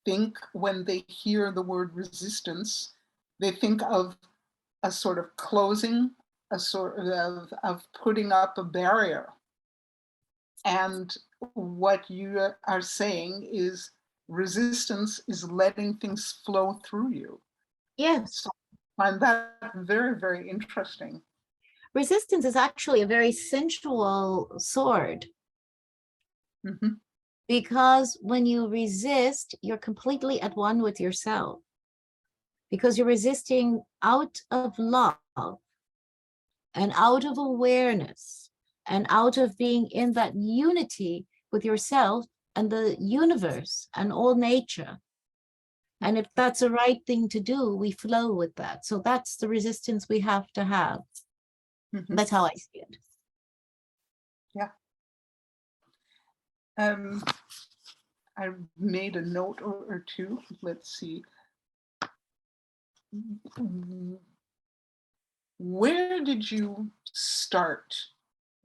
think when they hear the word resistance, they think of a sort of closing, a sort of putting up a barrier. And what you are saying is resistance is letting things flow through you. Yes. So I find that very, very interesting. Resistance is actually a very sensual sword. Mhm. Because when you resist, you're completely at one with yourself. Because you're resisting out of love and out of awareness and out of being in that unity with yourself and the universe and all nature. And if that's the right thing to do, we flow with that. So that's the resistance we have to have. Mhm. That's how I see it. Yeah. I made a note or two. Let's see. Where did you start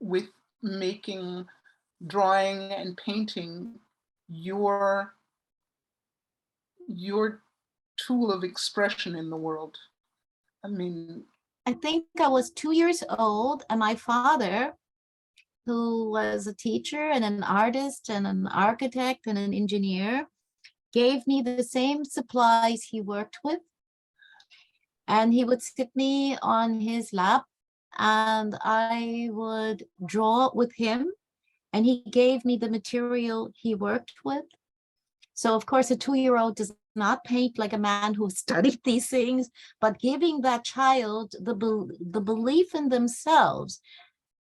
with making drawing and painting your tool of expression in the world? I mean, I think I was 2 years old, and my father, who was a teacher and an artist and an architect and an engineer, gave me the same supplies he worked with. And he would sit me on his lap and I would draw with him. And he gave me the material he worked with. So, of course, a 2-year-old does not paint like a man who studied these things, but giving that child the belief in themselves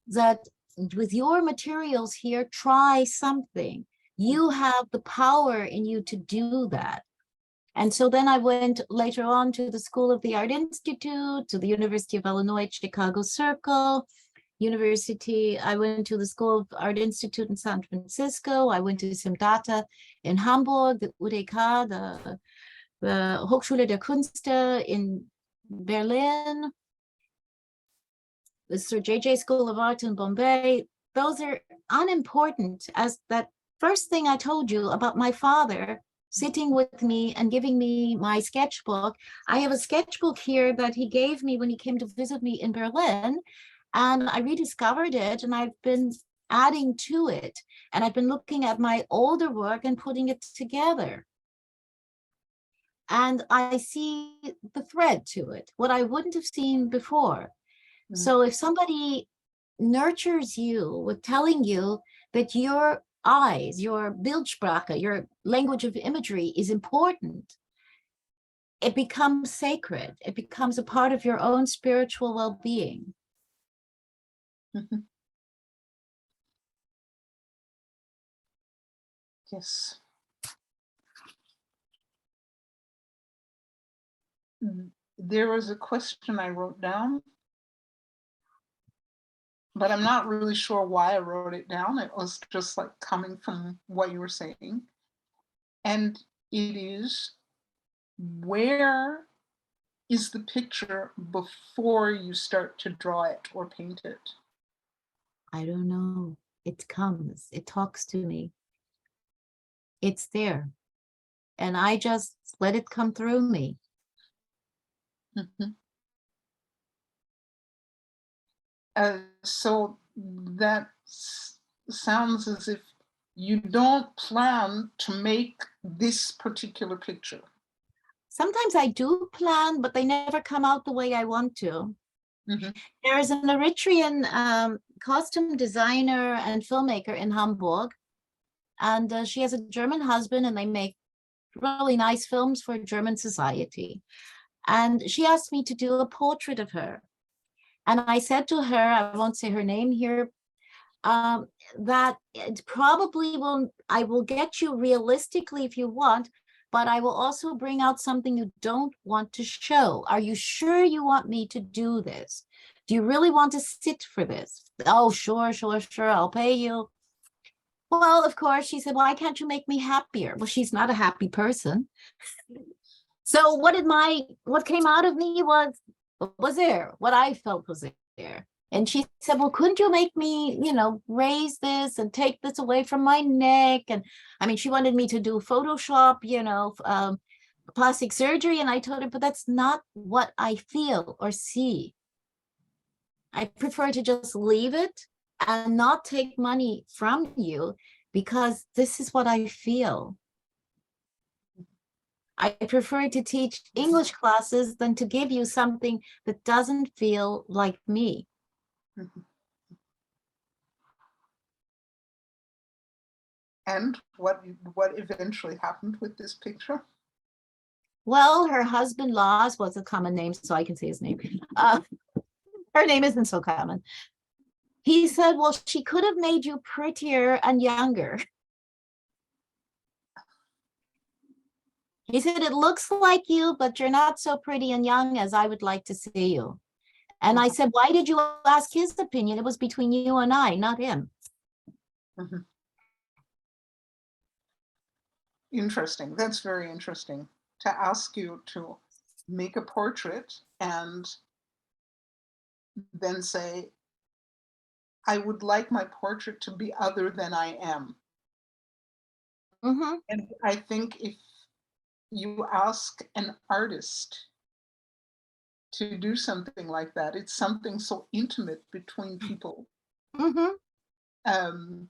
that with your materials here, try something. You have the power in you to do that. And so then I went later on to the School of the Art Institute, to the University of Illinois, Chicago Circle, I went to the School of Art Institute in San Francisco. I went to Simdata in Hamburg, the UDK, the Hochschule der Künste in Berlin, the Sir J.J. School of Art in Bombay. Those are unimportant as that first thing I told you about my father sitting with me and giving me my sketchbook. I have a sketchbook here that he gave me when he came to visit me in Berlin, and I rediscovered it and I've been adding to it. And I've been looking at my older work and putting it together. And I see the thread to it, what I wouldn't have seen before. Mm-hmm. So if somebody nurtures you with telling you that your eyes, your Bildsprache, your language of imagery is important, it becomes sacred. It becomes a part of your own spiritual well-being. Mm-hmm. Yes. There was a question I wrote down. but I'm not really sure why I wrote it down. It was just like coming from what you were saying. And it is, where is the picture before you start to draw it or paint it? I don't know. It comes, it talks to me. It's there. And I just let it come through me. Mhm. So that sounds as if you don't plan to make this particular picture. Sometimes I do plan, but they never come out the way I want to. Mhm. There is an Eritrean costume designer and filmmaker in Hamburg, and she has a German husband, and they make really nice films for German society. And she asked me to do a portrait of her. And I said to her, I won't say her name here, that it probably will, I will get you realistically if you want, but I will also bring out something you don't want to show. Are you sure you want me to do this? Do you really want to sit for this? Oh, sure, I'll pay you. Well, of course, she said, why can't you make me happier? Well, she's not a happy person. So what came out of me was there, what I felt was there. And she said, well, couldn't you make me, raise this and take this away from my neck? And I mean, she wanted me to do Photoshop, plastic surgery. And I told her, but that's not what I feel or see. I prefer to just leave it and not take money from you because this is what I feel. I prefer to teach English classes than to give you something that doesn't feel like me. Mhm. And what eventually happened with this picture? Well, her husband Laz was a common name, so I can say his name. Her name isn't so common. He said, well, she could have made you prettier and younger. He said, it looks like you, but you're not so pretty and young as I would like to see you. And I said, why did you ask his opinion? It was between you and I, not him. Mhm. Interesting. That's very interesting to ask you to make a portrait and then say, I would like my portrait to be other than I am. Mm-hmm. And I think if you ask an artist to do something like that, it's something so intimate between people. Mm-hmm.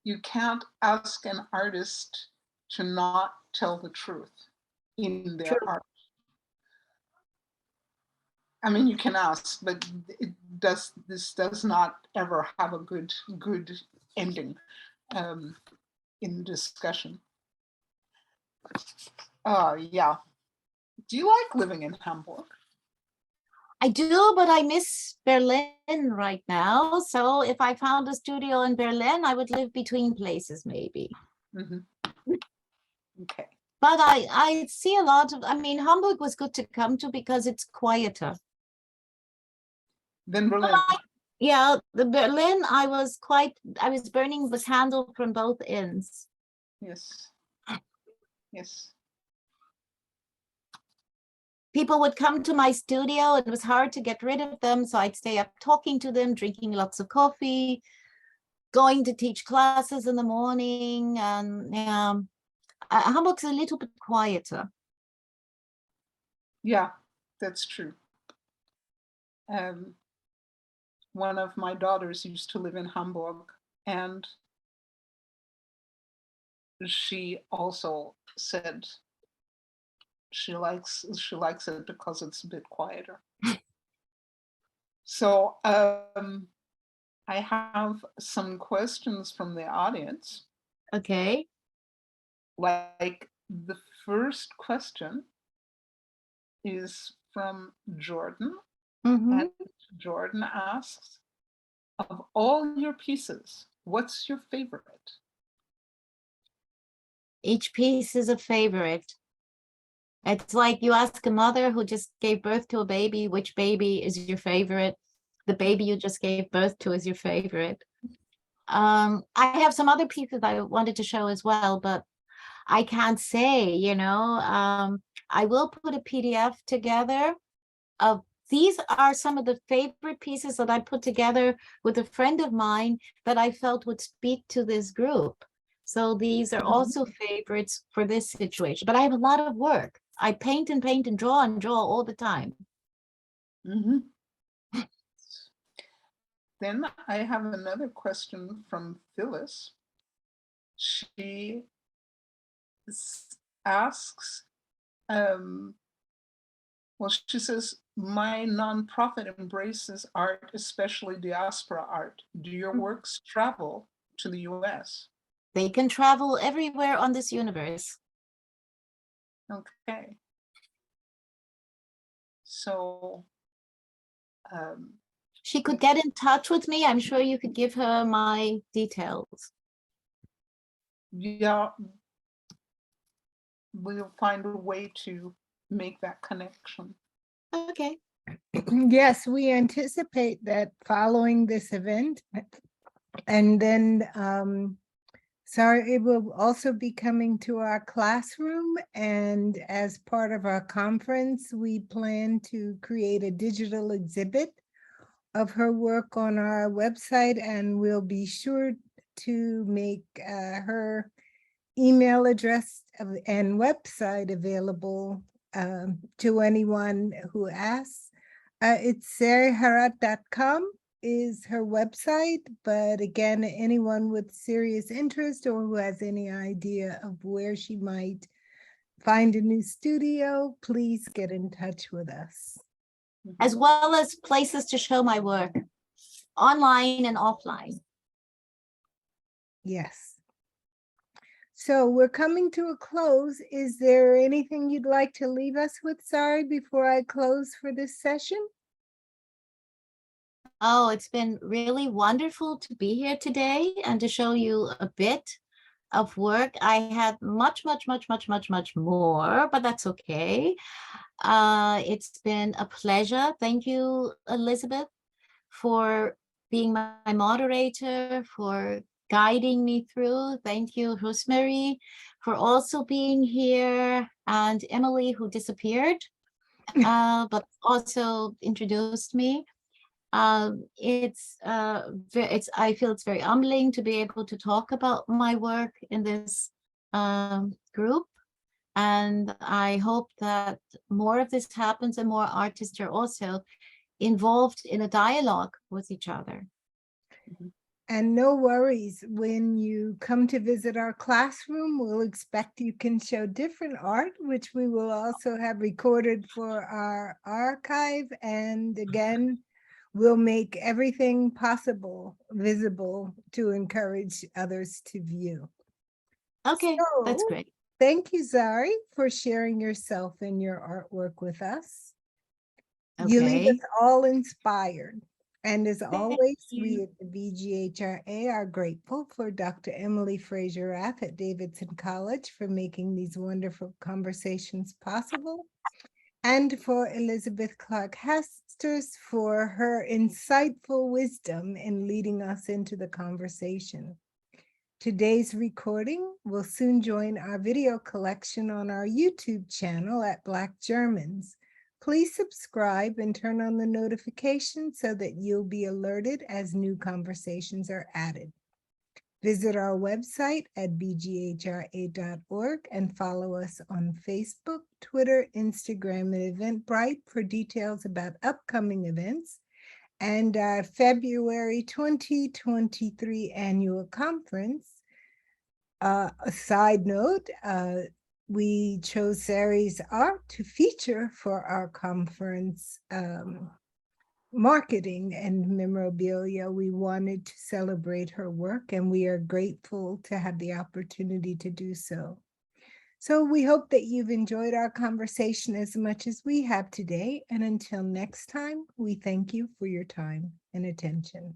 You can't ask an artist to not tell the truth in their True. art. I mean, you can ask, but this does not ever have a good ending in discussion. Yeah. Do you like living in Hamburg? I do, but I miss Berlin right now. So if I found a studio in Berlin, I would live between places maybe. Mhm. Okay. But I see a lot of, I mean, Hamburg was good to come to because it's quieter. Then But Berlin. yeah, the Berlin, I was burning the candle from both ends. Yes. Yes. People would come to my studio. It was hard to get rid of them. So I'd stay up talking to them, drinking lots of coffee, going to teach classes in the morning. And Hamburg's a little bit quieter. Yeah, that's true. One of my daughters used to live in Hamburg, and she also said she likes it because it's a bit quieter. So I have some questions from the audience. Okay. Like the first question is from Jordan, Mm-hmm. and Jordan asks, of all your pieces, what's your favorite? Each piece is a favorite. It's like you ask a mother who just gave birth to a baby, which baby is your favorite? the baby you just gave birth to is your favorite. I have some other pieces I wanted to show as well, but I can't say, I will put a PDF together of these are some of the favorite pieces that I put together with a friend of mine that I felt would speak to this group. So these are also favorites for this situation, but I have a lot of work. I paint and paint and draw all the time. Mhm. Then I have another question from Phyllis. She asks, well, she says, my nonprofit embraces art, especially diaspora art. Do your works travel to the US? They can travel everywhere on this universe. Okay. So, She could get in touch with me. I'm sure you could give her my details. yeah, we'll find a way to make that connection. Okay. Yes, we anticipate that following this event, and then Zari will also be coming to our classroom, and as part of our conference, we plan to create a digital exhibit of her work on our website, and we'll be sure to make her email address and website available to anyone who asks. It's zariharat.com is her website, but again, anyone with serious interest or who has any idea of where she might find a new studio, please get in touch with us. As well as places to show my work, online and offline. Yes. So we're coming to a close. Is there anything you'd like to leave us with, Zari, before I close for this session? Oh, it's been really wonderful to be here today and to show you a bit of work. I had much more, but that's okay. It's been a pleasure. Thank you, Elizabeth, for being my moderator, for guiding me through. Thank you, Rosemary, for also being here, and Emily, who disappeared, but also introduced me. I feel it's very humbling to be able to talk about my work in this group. And I hope that more of this happens and more artists are also involved in a dialogue with each other. And no worries, when you come to visit our classroom, we'll expect you can show different art, which we will also have recorded for our archive. And again, we'll make everything possible visible to encourage others to view. Okay, that's So, great. Thank you, Zari, for sharing yourself and your artwork with us. You leave Okay. us all inspired. And as Thank always, you. we at the BGHRA are grateful for Dr. Emily Fraser-Rath at Davidson College for making these wonderful conversations possible, and for Elizabeth Clark Hasters for her insightful wisdom in leading us into the conversation. Today's recording will soon join our video collection on our YouTube channel at Black Germans. Please subscribe and turn on the notifications so that you'll be alerted as new conversations are added. Visit our website at bghra.org and follow us on Facebook, Twitter, Instagram, and Eventbrite for details about upcoming events and our February 2023 annual conference. A side note, we chose Zari's art to feature for our conference marketing and memorabilia. We wanted to celebrate her work, and we are grateful to have the opportunity to do so. So we hope that you've enjoyed our conversation as much as we have today. And until next time, we thank you for your time and attention.